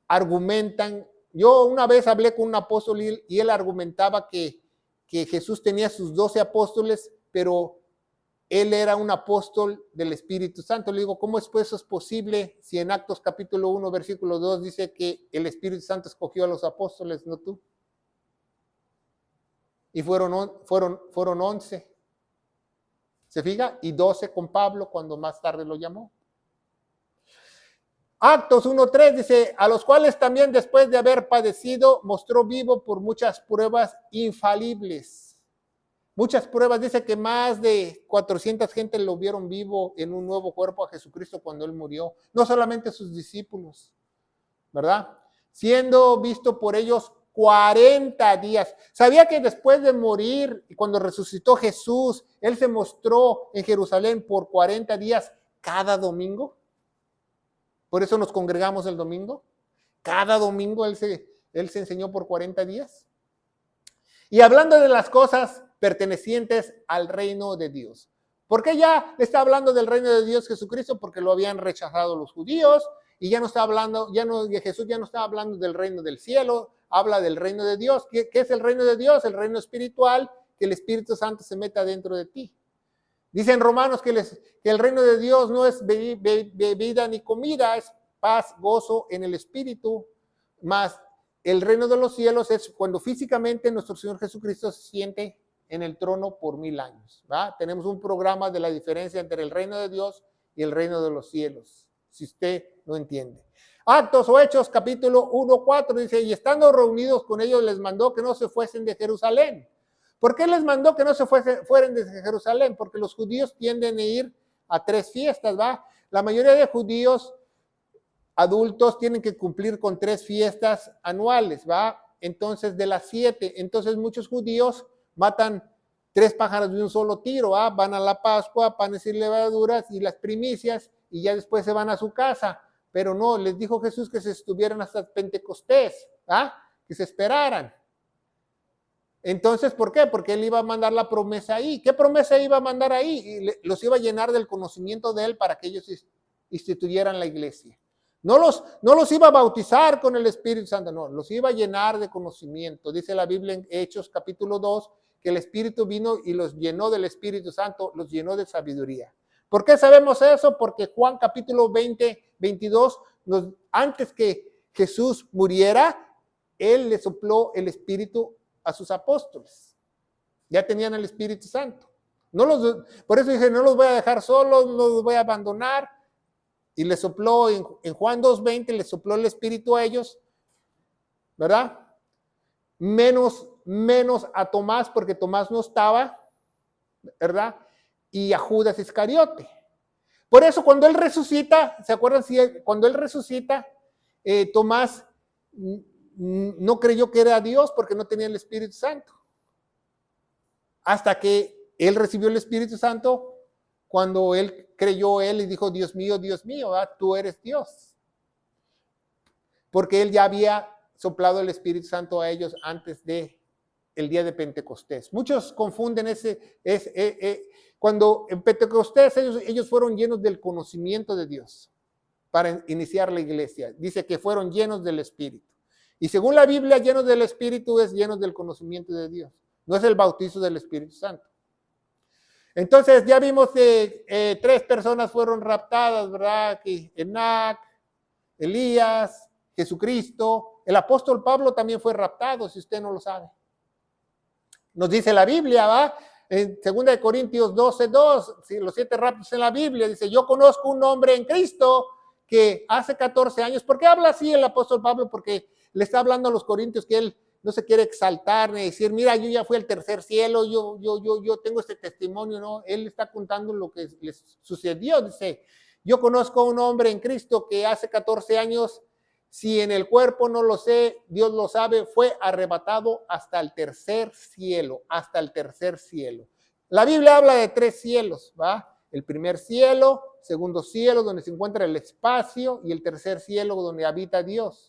argumentan. Yo una vez hablé con un apóstol y él argumentaba que Jesús tenía sus 12 apóstoles, pero él era un apóstol del Espíritu Santo. Le digo, ¿cómo es pues eso es posible si en Actos capítulo 1, versículo 2 dice que el Espíritu Santo escogió a los apóstoles, no tú? Y fueron 11. ¿Se fija? Y 12 con Pablo cuando más tarde lo llamó. Actos 1:3 dice, a los cuales también después de haber padecido, mostró vivo por muchas pruebas infalibles. Muchas pruebas, dice que más de 400 gente lo vieron vivo en un nuevo cuerpo a Jesucristo cuando él murió. No solamente sus discípulos, ¿verdad? Siendo visto por ellos 40 días. ¿Sabía que después de morir, cuando resucitó Jesús, él se mostró en Jerusalén por 40 días cada domingo? Por eso nos congregamos el domingo. Cada domingo él se enseñó por 40 días. Y hablando de las cosas pertenecientes al reino de Dios. ¿Por qué ya está hablando del reino de Dios Jesucristo? Porque lo habían rechazado los judíos y ya no está hablando, Jesús ya no está hablando del reino del cielo, habla del reino de Dios. ¿Qué es el reino de Dios? El reino espiritual, que el Espíritu Santo se meta dentro de ti. Dice en Romanos que el reino de Dios no es bebida ni comida, es paz, gozo en el Espíritu, más el reino de los cielos es cuando físicamente nuestro Señor Jesucristo se siente en el trono por 1000 años. ¿Va? Tenemos un programa de la diferencia entre el reino de Dios y el reino de los cielos, si usted no entiende. Actos o Hechos, capítulo 1:4, dice, y estando reunidos con ellos les mandó que no se fuesen de Jerusalén. ¿Por qué les mandó que no se fueran de Jerusalén? Porque los judíos tienden a ir a 3 fiestas, ¿va? La mayoría de judíos adultos tienen que cumplir con 3 fiestas anuales, ¿va? Entonces, de las 7, entonces muchos judíos matan 3 pájaros de un solo tiro, ¿va? Van a la Pascua, panes y levaduras y las primicias y ya después se van a su casa. Pero no, les dijo Jesús que se estuvieran hasta Pentecostés, ¿va? Que se esperaran. Entonces, ¿por qué? Porque él iba a mandar la promesa ahí. ¿Qué promesa iba a mandar ahí? Y los iba a llenar del conocimiento de él para que ellos instituyeran la iglesia. No los iba a bautizar con el Espíritu Santo, no, los iba a llenar de conocimiento. Dice la Biblia en Hechos capítulo 2 que el Espíritu vino y los llenó del Espíritu Santo, los llenó de sabiduría. ¿Por qué sabemos eso? Porque Juan capítulo 22, antes que Jesús muriera, él le sopló el Espíritu a sus apóstoles. Ya tenían el Espíritu Santo. Por eso dije, no los voy a dejar solos, no los voy a abandonar. Y le sopló, en Juan 2:20, le sopló el Espíritu a ellos, ¿verdad? Menos a Tomás, porque Tomás no estaba, ¿verdad? Y a Judas Iscariote. Por eso cuando él resucita, ¿se acuerdan? Cuando él resucita, Tomás no creyó que era Dios porque no tenía el Espíritu Santo. Hasta que él recibió el Espíritu Santo, cuando él creyó y dijo, Dios mío, ¿verdad? Tú eres Dios. Porque él ya había soplado el Espíritu Santo a ellos antes de el día de Pentecostés. Muchos confunden cuando en Pentecostés ellos fueron llenos del conocimiento de Dios para iniciar la iglesia. Dice que fueron llenos del Espíritu. Y según la Biblia, llenos del Espíritu es llenos del conocimiento de Dios. No es el bautizo del Espíritu Santo. Entonces ya vimos que 3 personas fueron raptadas, ¿verdad? Que Enoc, Elías, Jesucristo. El apóstol Pablo también fue raptado, si usted no lo sabe. Nos dice la Biblia, ¿va? En 2 Corintios 12:2, ¿sí? Los 7 raptos en la Biblia, dice, yo conozco un hombre en Cristo que hace 14 años. ¿Por qué habla así el apóstol Pablo? Porque le está hablando a los corintios que él no se quiere exaltar ni decir, mira, yo ya fui al tercer cielo, yo tengo este testimonio, ¿no? Él está contando lo que les sucedió. Dice, yo conozco a un hombre en Cristo que hace 14 años, si en el cuerpo no lo sé, Dios lo sabe, fue arrebatado hasta el tercer cielo, hasta el tercer cielo. La Biblia habla de 3 cielos, ¿va? El primer cielo, segundo cielo, donde se encuentra el espacio, y el tercer cielo, donde habita Dios.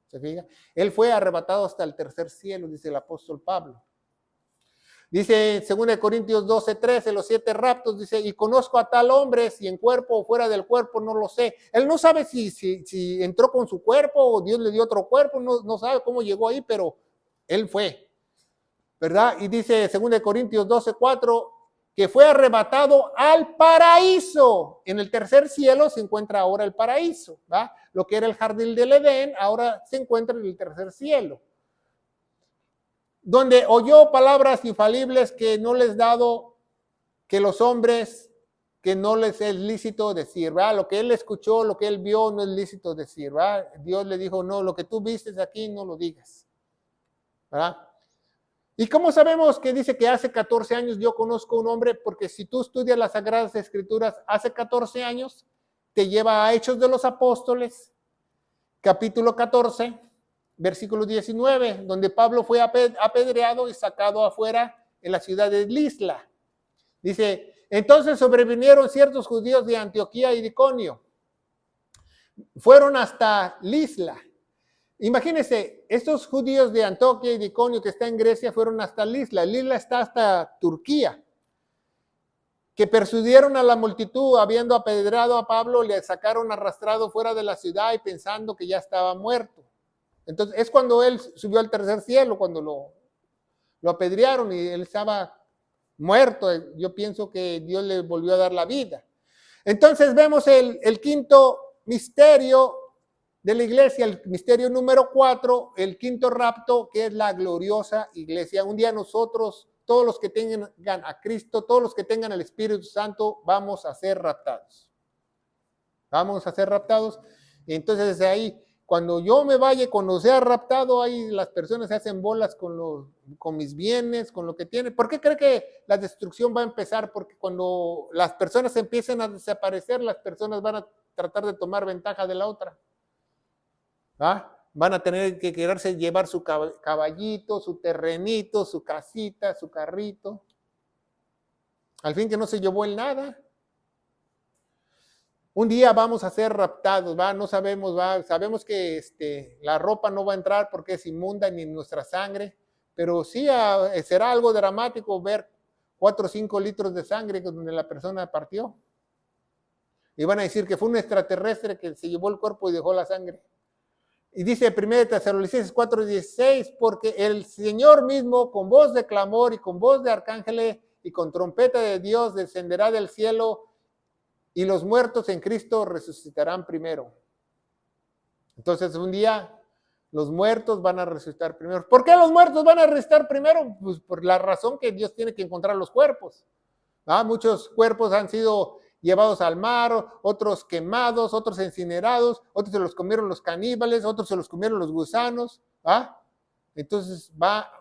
¿Se fija? Él fue arrebatado hasta el tercer cielo, dice el apóstol Pablo. Dice en 2 Corintios 12:13, los 7 raptos, dice, y conozco a tal hombre, si en cuerpo o fuera del cuerpo, no lo sé. Él no sabe si entró con su cuerpo o Dios le dio otro cuerpo, no sabe cómo llegó ahí, pero él fue, ¿verdad? Y dice 2 Corintios 12:4, que fue arrebatado al paraíso. En el tercer cielo se encuentra ahora el paraíso, ¿va? Lo que era el jardín del Edén, ahora se encuentra en el tercer cielo. Donde oyó palabras infalibles que no les dado que los hombres que no les es lícito decir, ¿verdad? Lo que él escuchó, lo que él vio, no es lícito decir, ¿verdad? Dios le dijo, no, lo que tú vistes aquí, no lo digas, ¿verdad? ¿Y cómo sabemos que dice que hace 14 años yo conozco un hombre? Porque si tú estudias las Sagradas Escrituras, hace 14 años, te lleva a Hechos de los Apóstoles, capítulo 14, versículo 19, donde Pablo fue apedreado y sacado afuera en la ciudad de Lisla. Dice, entonces sobrevinieron ciertos judíos de Antioquía y de Iconio. Fueron hasta Lisla. Imagínense, estos judíos de Antioquía y de Iconio que está en Grecia fueron hasta Lisla. Lisla está hasta Turquía. Que persuadieron a la multitud, habiendo apedreado a Pablo, le sacaron arrastrado fuera de la ciudad y pensando que ya estaba muerto. Entonces, es cuando él subió al tercer cielo, cuando lo apedrearon y él estaba muerto. Yo pienso que Dios le volvió a dar la vida. Entonces vemos el quinto misterio de la iglesia, el misterio número 4, el quinto rapto, que es la gloriosa iglesia. Un día nosotros, todos los que tengan a Cristo, todos los que tengan el Espíritu Santo, vamos a ser raptados. Vamos a ser raptados. Y entonces desde ahí, cuando yo me vaya, cuando sea raptado, ahí las personas se hacen bolas con mis bienes, con lo que tienen. ¿Por qué cree que la destrucción va a empezar? Porque cuando las personas empiecen a desaparecer, las personas van a tratar de tomar ventaja de la otra. ¿Ah? Van a tener que quererse llevar su caballito, su terrenito, su casita, su carrito. Al fin que no se llevó el nada. Un día vamos a ser raptados, ¿va? No sabemos, ¿va? Sabemos que la ropa no va a entrar porque es inmunda ni nuestra sangre, pero sí será algo dramático ver 4 o 5 litros de sangre donde la persona partió. Y van a decir que fue un extraterrestre que se llevó el cuerpo y dejó la sangre. Y dice 1 Tesalonicenses 4:16, porque el Señor mismo con voz de clamor y con voz de arcángeles y con trompeta de Dios descenderá del cielo y los muertos en Cristo resucitarán primero. Entonces un día los muertos van a resucitar primero. ¿Por qué los muertos van a resucitar primero? Pues por la razón que Dios tiene que encontrar los cuerpos. Muchos cuerpos han sido llevados al mar, otros quemados, otros incinerados, otros se los comieron los caníbales, otros se los comieron los gusanos. Entonces va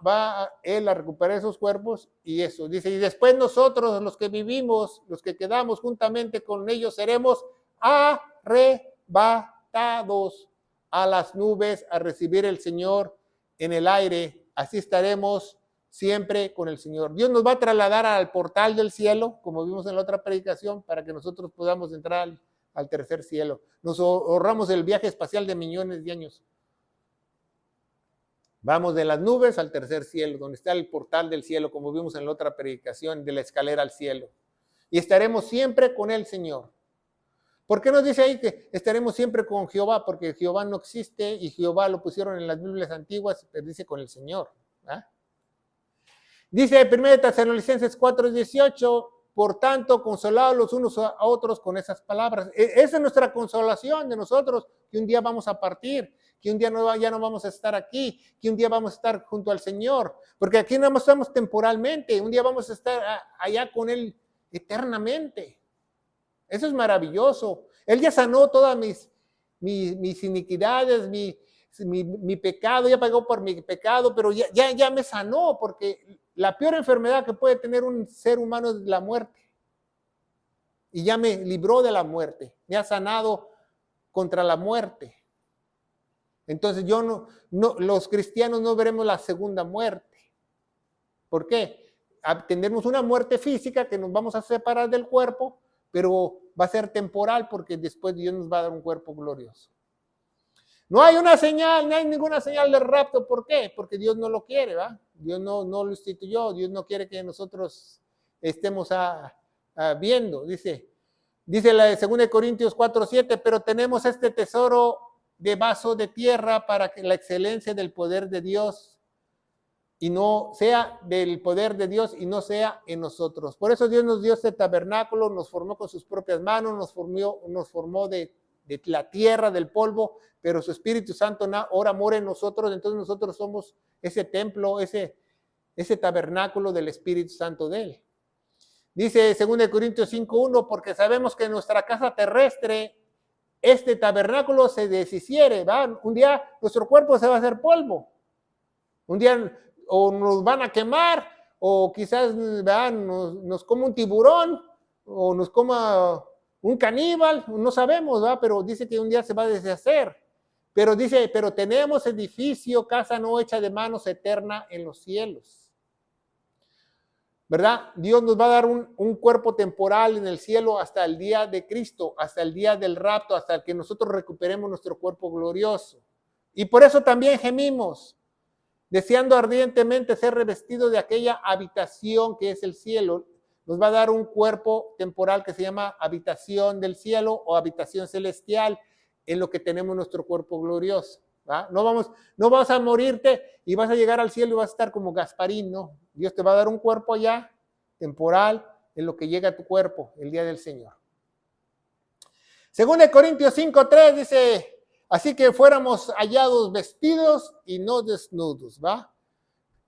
él a recuperar esos cuerpos y eso. Dice, y después nosotros, los que vivimos, los que quedamos juntamente con ellos, seremos arrebatados a las nubes a recibir el Señor en el aire. Así estaremos siempre con el Señor. Dios nos va a trasladar al portal del cielo, como vimos en la otra predicación, para que nosotros podamos entrar al tercer cielo. Nos ahorramos el viaje espacial de millones de años. Vamos de las nubes al tercer cielo, donde está el portal del cielo, como vimos en la otra predicación, de la escalera al cielo. Y estaremos siempre con el Señor. ¿Por qué nos dice ahí que estaremos siempre con Jehová? Porque Jehová no existe y Jehová lo pusieron en las Biblias antiguas, pero dice con el Señor. Dice 1 Tesalonicenses 4:18, por tanto, consolados los unos a otros con esas palabras. Esa es nuestra consolación de nosotros, que un día vamos a partir, que un día ya no vamos a estar aquí, que un día vamos a estar junto al Señor, porque aquí no estamos temporalmente, un día vamos a estar allá con Él eternamente. Eso es maravilloso. Él ya sanó todas mis iniquidades, mi pecado, ya pagó por mi pecado, pero ya me sanó, porque la peor enfermedad que puede tener un ser humano es la muerte. Y ya me libró de la muerte, me ha sanado contra la muerte. Entonces los cristianos no veremos la segunda muerte. ¿Por qué? Tendremos una muerte física que nos vamos a separar del cuerpo, pero va a ser temporal porque después Dios nos va a dar un cuerpo glorioso. No hay una señal, no hay ninguna señal de rapto. ¿Por qué? Porque Dios no lo quiere, ¿va? Dios no lo instituyó, Dios no quiere que nosotros estemos viendo. Dice la de 2 Corintios 4:7, pero tenemos este tesoro de vaso de tierra para que la excelencia del poder de Dios y no sea del poder de Dios y no sea en nosotros. Por eso Dios nos dio este tabernáculo, nos formó con sus propias manos, nos formó de la tierra, del polvo, pero su Espíritu Santo ahora mora en nosotros, entonces nosotros somos ese templo, ese tabernáculo del Espíritu Santo de Él. Dice 2 Corintios 5:1, porque sabemos que nuestra casa terrestre, este tabernáculo se deshiciere, ¿va? Un día nuestro cuerpo se va a hacer polvo. Un día o nos van a quemar, o quizás nos coma un tiburón, o nos coma un caníbal, no sabemos, ¿va? Pero dice que un día se va a deshacer. Pero dice, pero tenemos edificio, casa no hecha de manos, eterna en los cielos. ¿Verdad? Dios nos va a dar un cuerpo temporal en el cielo hasta el día de Cristo, hasta el día del rapto, hasta que nosotros recuperemos nuestro cuerpo glorioso. Y por eso también gemimos, deseando ardientemente ser revestidos de aquella habitación que es el cielo. Nos va a dar un cuerpo temporal que se llama habitación del cielo o habitación celestial, en lo que tenemos nuestro cuerpo glorioso. ¿Va? No vas a morirte y vas a llegar al cielo y vas a estar como Gasparín, ¿no? Dios te va a dar un cuerpo allá, temporal, en lo que llega a tu cuerpo el día del Señor. 2 Corintios 5:3 dice, así que fuéramos hallados vestidos y no desnudos, ¿va?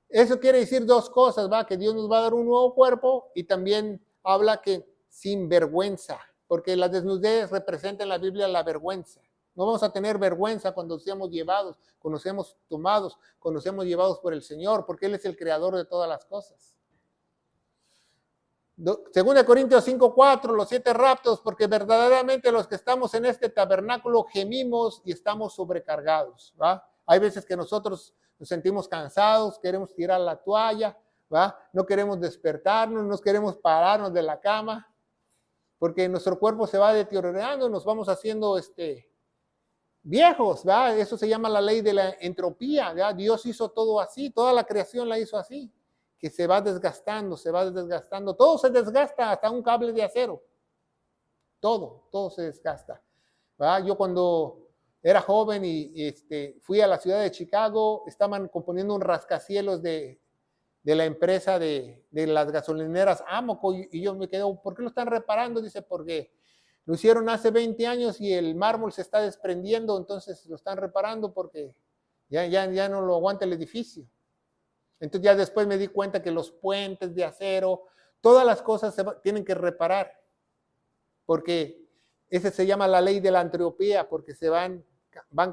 Eso quiere decir dos cosas, ¿va? Que Dios nos va a dar un nuevo cuerpo y también habla que sin vergüenza, porque la desnudez representa en la Biblia la vergüenza. No vamos a tener vergüenza cuando seamos llevados, cuando seamos tomados, cuando seamos llevados por el Señor, porque Él es el creador de todas las cosas. 2 Corintios 5:4, los 7 raptos, porque verdaderamente los que estamos en este tabernáculo gemimos y estamos sobrecargados, ¿va? Hay veces que nosotros nos sentimos cansados, queremos tirar la toalla, ¿va? No queremos despertarnos, no queremos pararnos de la cama, porque nuestro cuerpo se va deteriorando, nos vamos haciendo viejos, ¿va? Eso se llama la ley de la entropía, ¿va? Dios hizo todo así, toda la creación la hizo así, que se va desgastando, todo se desgasta, hasta un cable de acero, todo se desgasta, ¿va? Yo cuando era joven y fui a la ciudad de Chicago, estaban componiendo un rascacielos de la empresa de las gasolineras Amoco, y yo me quedo, ¿por qué lo están reparando? Dice, porque lo hicieron hace 20 años y el mármol se está desprendiendo, entonces lo están reparando porque ya no lo aguanta el edificio. Entonces ya después me di cuenta que los puentes de acero, todas las cosas tienen que reparar, porque ese se llama la ley de la entropía, porque se van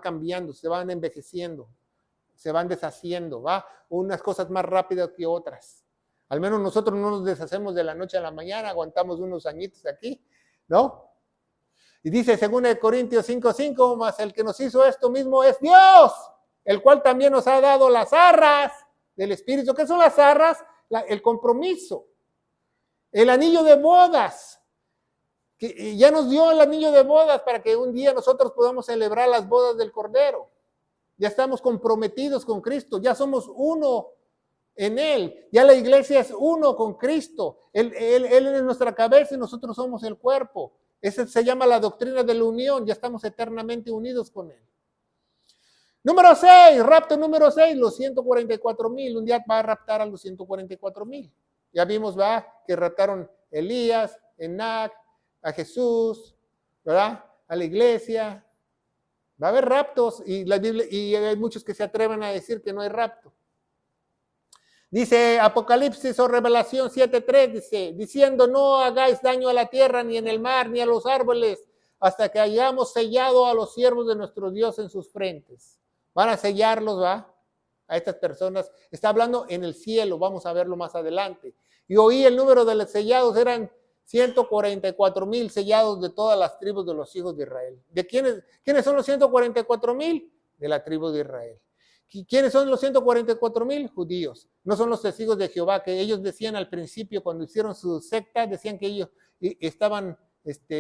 cambiando, se van envejeciendo, se van deshaciendo, ¿va? Unas cosas más rápidas que otras. Al menos nosotros no nos deshacemos de la noche a la mañana, aguantamos unos añitos aquí, ¿no? Y dice 2 Corintios 5:5, mas el que nos hizo esto mismo es Dios, el cual también nos ha dado las arras del Espíritu. ¿Qué son las arras? El compromiso, el anillo de bodas, que ya nos dio el anillo de bodas para que un día nosotros podamos celebrar las bodas del Cordero. Ya estamos comprometidos con Cristo, ya somos uno en Él, ya la iglesia es uno con Cristo, Él es nuestra cabeza y nosotros somos el cuerpo. Ese se llama la doctrina de la unión, ya estamos eternamente unidos con Él. Número 6, rapto número 6, los 144,000, un día va a raptar a los 144,000. Ya vimos, ¿va? Que raptaron Elías, Enac, a Jesús, ¿verdad? A la iglesia. Va a haber raptos y hay muchos que se atreven a decir que no hay rapto. Dice Apocalipsis o Revelación 7:3, dice, diciendo, no hagáis daño a la tierra, ni en el mar, ni a los árboles, hasta que hayamos sellado a los siervos de nuestro Dios en sus frentes. Van a sellarlos, ¿va? A estas personas. Está hablando en el cielo, vamos a verlo más adelante. Y oí el número de los sellados, eran 144,000 sellados de todas las tribus de los hijos de Israel. ¿De quiénes son los 144,000? De la tribu de Israel. ¿Quiénes son los 144,000? Judíos. No son los testigos de Jehová, que ellos decían al principio, cuando hicieron su secta, decían que ellos estaban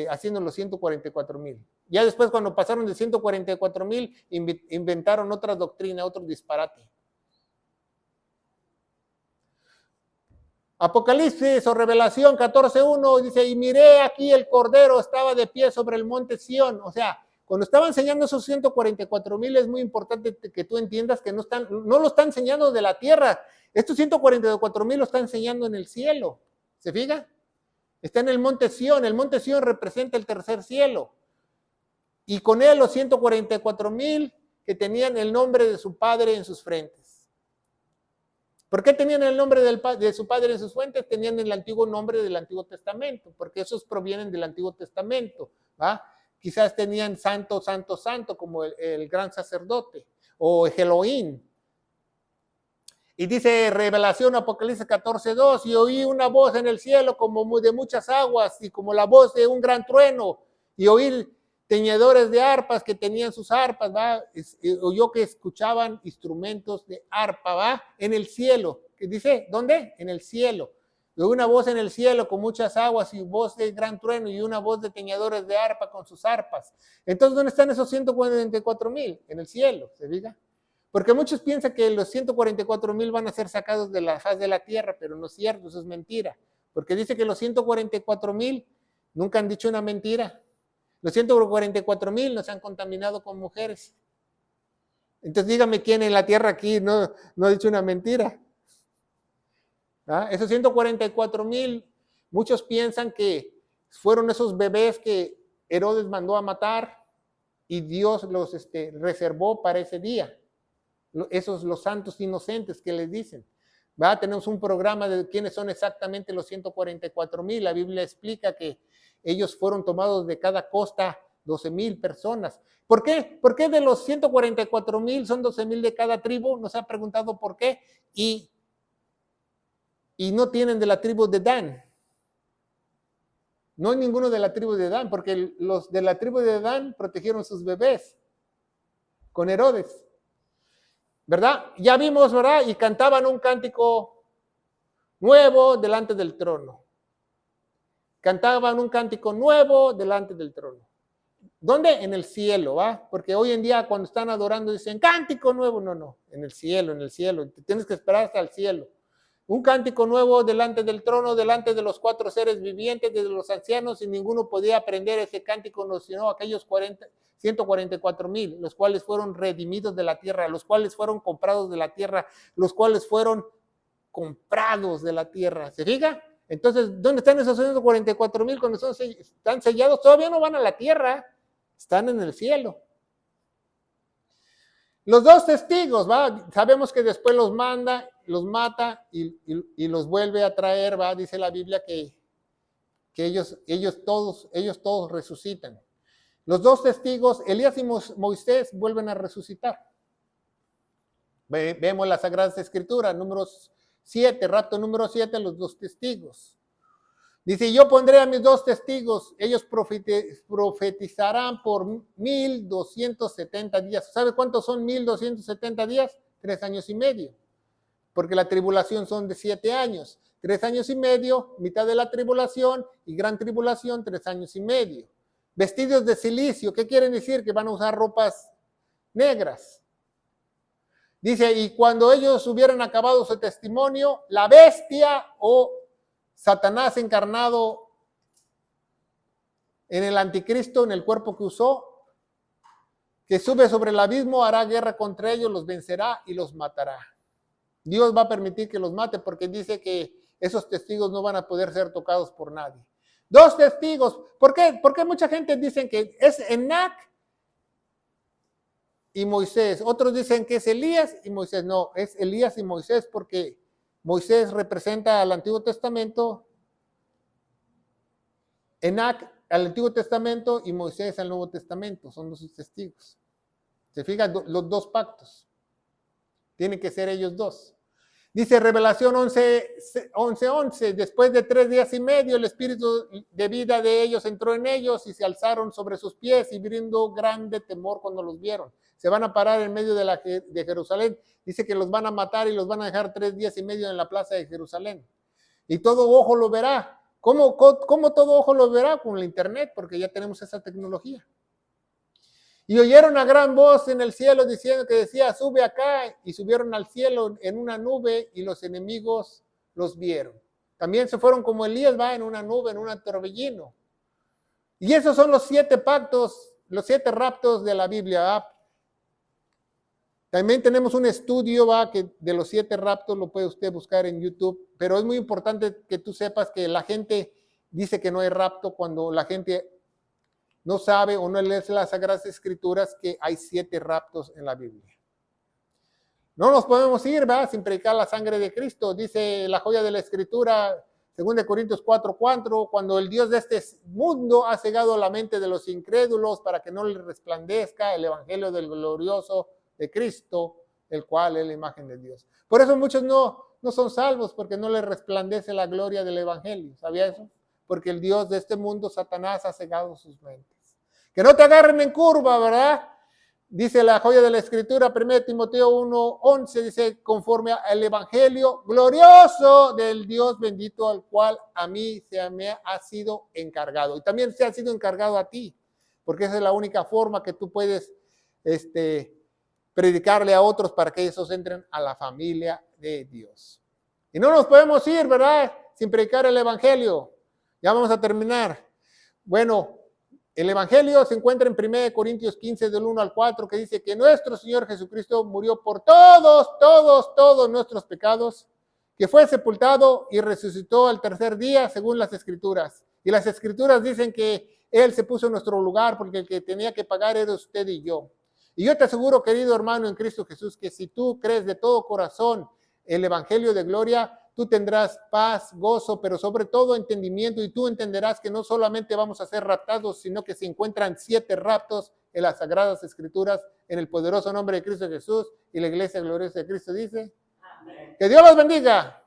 haciendo los 144,000. Ya después, cuando pasaron de 144,000, inventaron otra doctrina, otro disparate. Apocalipsis o Revelación 14:1 dice, y miré aquí el Cordero estaba de pie sobre el monte Sión. O sea, cuando estaba enseñando esos 144,000 es muy importante que tú entiendas que no lo está enseñando de la tierra. Estos 144,000 lo está enseñando en el cielo. ¿Se fija? Está en el monte Sión. El monte Sión representa el tercer cielo. Y con él los 144,000 que tenían el nombre de su Padre en sus frentes. ¿Por qué tenían el nombre de su padre en sus fuentes? Tenían el antiguo nombre del Antiguo Testamento, porque esos provienen del Antiguo Testamento, ¿va? Quizás tenían santo, santo, santo, como el gran sacerdote, o Elohim. Y dice Revelación, Apocalipsis 14:2, y oí una voz en el cielo como de muchas aguas, y como la voz de un gran trueno, y oí teñedores de arpas que tenían sus arpas, ¿va? Oyó que escuchaban instrumentos de arpa, ¿va? En el cielo. ¿Qué dice? ¿Dónde? En el cielo. Y una voz en el cielo con muchas aguas y voz de gran trueno y una voz de teñedores de arpa con sus arpas. Entonces, ¿dónde están esos 144,000? En el cielo, ¿se diga? Porque muchos piensan que los 144,000 van a ser sacados de la faz de la tierra, pero no es cierto, eso es mentira. Porque dice que los 144,000 nunca han dicho una mentira. Los 144,000 no se han contaminado con mujeres. Entonces dígame quién en la tierra aquí no ha dicho una mentira. ¿Ah? Esos 144,000, muchos piensan que fueron esos bebés que Herodes mandó a matar y Dios los reservó para ese día. Esos los santos inocentes que les dicen. ¿Va? Tenemos un programa de quiénes son exactamente los 144,000. La Biblia explica que ellos fueron tomados de cada costa 12,000 personas. ¿Por qué? ¿Por qué de los 144,000 son 12,000 de cada tribu? Nos ha preguntado por qué. Y no tienen de la tribu de Dan. No hay ninguno de la tribu de Dan, porque los de la tribu de Dan protegieron sus bebés con Herodes. ¿Verdad? Ya vimos, ¿verdad? Y cantaban un cántico nuevo delante del trono. Cantaban un cántico nuevo delante del trono. ¿Dónde? En el cielo, ¿va? Porque hoy en día cuando están adorando dicen cántico nuevo. No, en el cielo, en el cielo. Tienes que esperar hasta el cielo. Un cántico nuevo delante del trono, delante de los 4 seres vivientes, de los ancianos, y ninguno podía aprender ese cántico, sino aquellos 144,000, los cuales fueron redimidos de la tierra, los cuales fueron comprados de la tierra, los cuales fueron comprados de la tierra. ¿Se fija? Entonces, ¿dónde están esos 144,000 cuando están sellados? Todavía no van a la tierra, están en el cielo. Los 2 testigos, ¿va? Sabemos que después los manda, los mata y los vuelve a traer, ¿va? Dice la Biblia que ellos todos resucitan. Los 2 testigos, Elías y Moisés, vuelven a resucitar. Vemos las Sagradas Escrituras, números 7, rapto número 7, los 2 testigos. Dice, yo pondré a mis 2 testigos, ellos profetizarán por 1,270 días. ¿Sabe cuántos son 1,270 días? 3 años y medio. Porque la tribulación son de 7 años. 3 años y medio, mitad de la tribulación, y gran tribulación, 3 años y medio. Vestidos de silicio, ¿qué quieren decir? Que van a usar ropas negras. Dice, y cuando ellos hubieran acabado su testimonio, la bestia o Satanás encarnado en el anticristo, en el cuerpo que usó, que sube sobre el abismo, hará guerra contra ellos, los vencerá y los matará. Dios va a permitir que los mate porque dice que esos testigos no van a poder ser tocados por nadie. 2 testigos. ¿Por qué? Porque mucha gente dice que es Enoc y Moisés. Otros dicen que es Elías y Moisés. No, es Elías y Moisés porque Moisés representa al Antiguo Testamento, Enoc al Antiguo Testamento y Moisés al Nuevo Testamento. Son los testigos. ¿Se fijan? Los 2 pactos. Tienen que ser ellos 2. Dice Revelación 11:11, después de 3 días y medio, el espíritu de vida de ellos entró en ellos y se alzaron sobre sus pies y brindó grande temor cuando los vieron. Se van a parar en medio de Jerusalén. Dice que los van a matar y los van a dejar 3 días y medio en la plaza de Jerusalén. Y todo ojo lo verá. ¿Cómo todo ojo lo verá? Con la internet, porque ya tenemos esa tecnología. Y oyeron a gran voz en el cielo diciendo que decía, sube acá, y subieron al cielo en una nube y los enemigos los vieron. También se fueron como Elías, va en una nube, en un torbellino. Y esos son los 7 pactos, los 7 raptos de la Biblia, ¿va? También tenemos un estudio, ¿va? Que de los 7 raptos lo puede usted buscar en YouTube, pero es muy importante que tú sepas que la gente dice que no hay rapto cuando la gente no sabe o no lee las Sagradas Escrituras que hay 7 raptos en la Biblia. No nos podemos ir, ¿verdad?, sin predicar la sangre de Cristo. Dice la joya de la Escritura, 2 Corintios 4:4, cuando el Dios de este mundo ha cegado la mente de los incrédulos para que no les resplandezca el evangelio del glorioso de Cristo, el cual es la imagen de Dios. Por eso muchos no son salvos, porque no les resplandece la gloria del evangelio. ¿Sabía eso? Porque el Dios de este mundo, Satanás, ha cegado sus mentes. Que no te agarren en curva, ¿verdad? Dice la joya de la Escritura, 1 Timoteo 1:11, dice, conforme al evangelio glorioso del Dios bendito, al cual a mí se me ha sido encargado. Y también se ha sido encargado a ti, porque esa es la única forma que tú puedes predicarle a otros para que esos entren a la familia de Dios. Y no nos podemos ir, ¿verdad?, sin predicar el evangelio. Ya vamos a terminar. Bueno, el evangelio se encuentra en 1 Corintios 15, del 1 al 4, que dice que nuestro Señor Jesucristo murió por todos nuestros pecados, que fue sepultado y resucitó al tercer día, según las Escrituras. Y las Escrituras dicen que Él se puso en nuestro lugar, porque el que tenía que pagar era usted y yo. Y yo te aseguro, querido hermano en Cristo Jesús, que si tú crees de todo corazón el evangelio de gloria, tú tendrás paz, gozo, pero sobre todo entendimiento, y tú entenderás que no solamente vamos a ser raptados, sino que se encuentran 7 raptos en las Sagradas Escrituras, en el poderoso nombre de Cristo Jesús, y la Iglesia gloriosa de Cristo dice, amén. Que Dios los bendiga.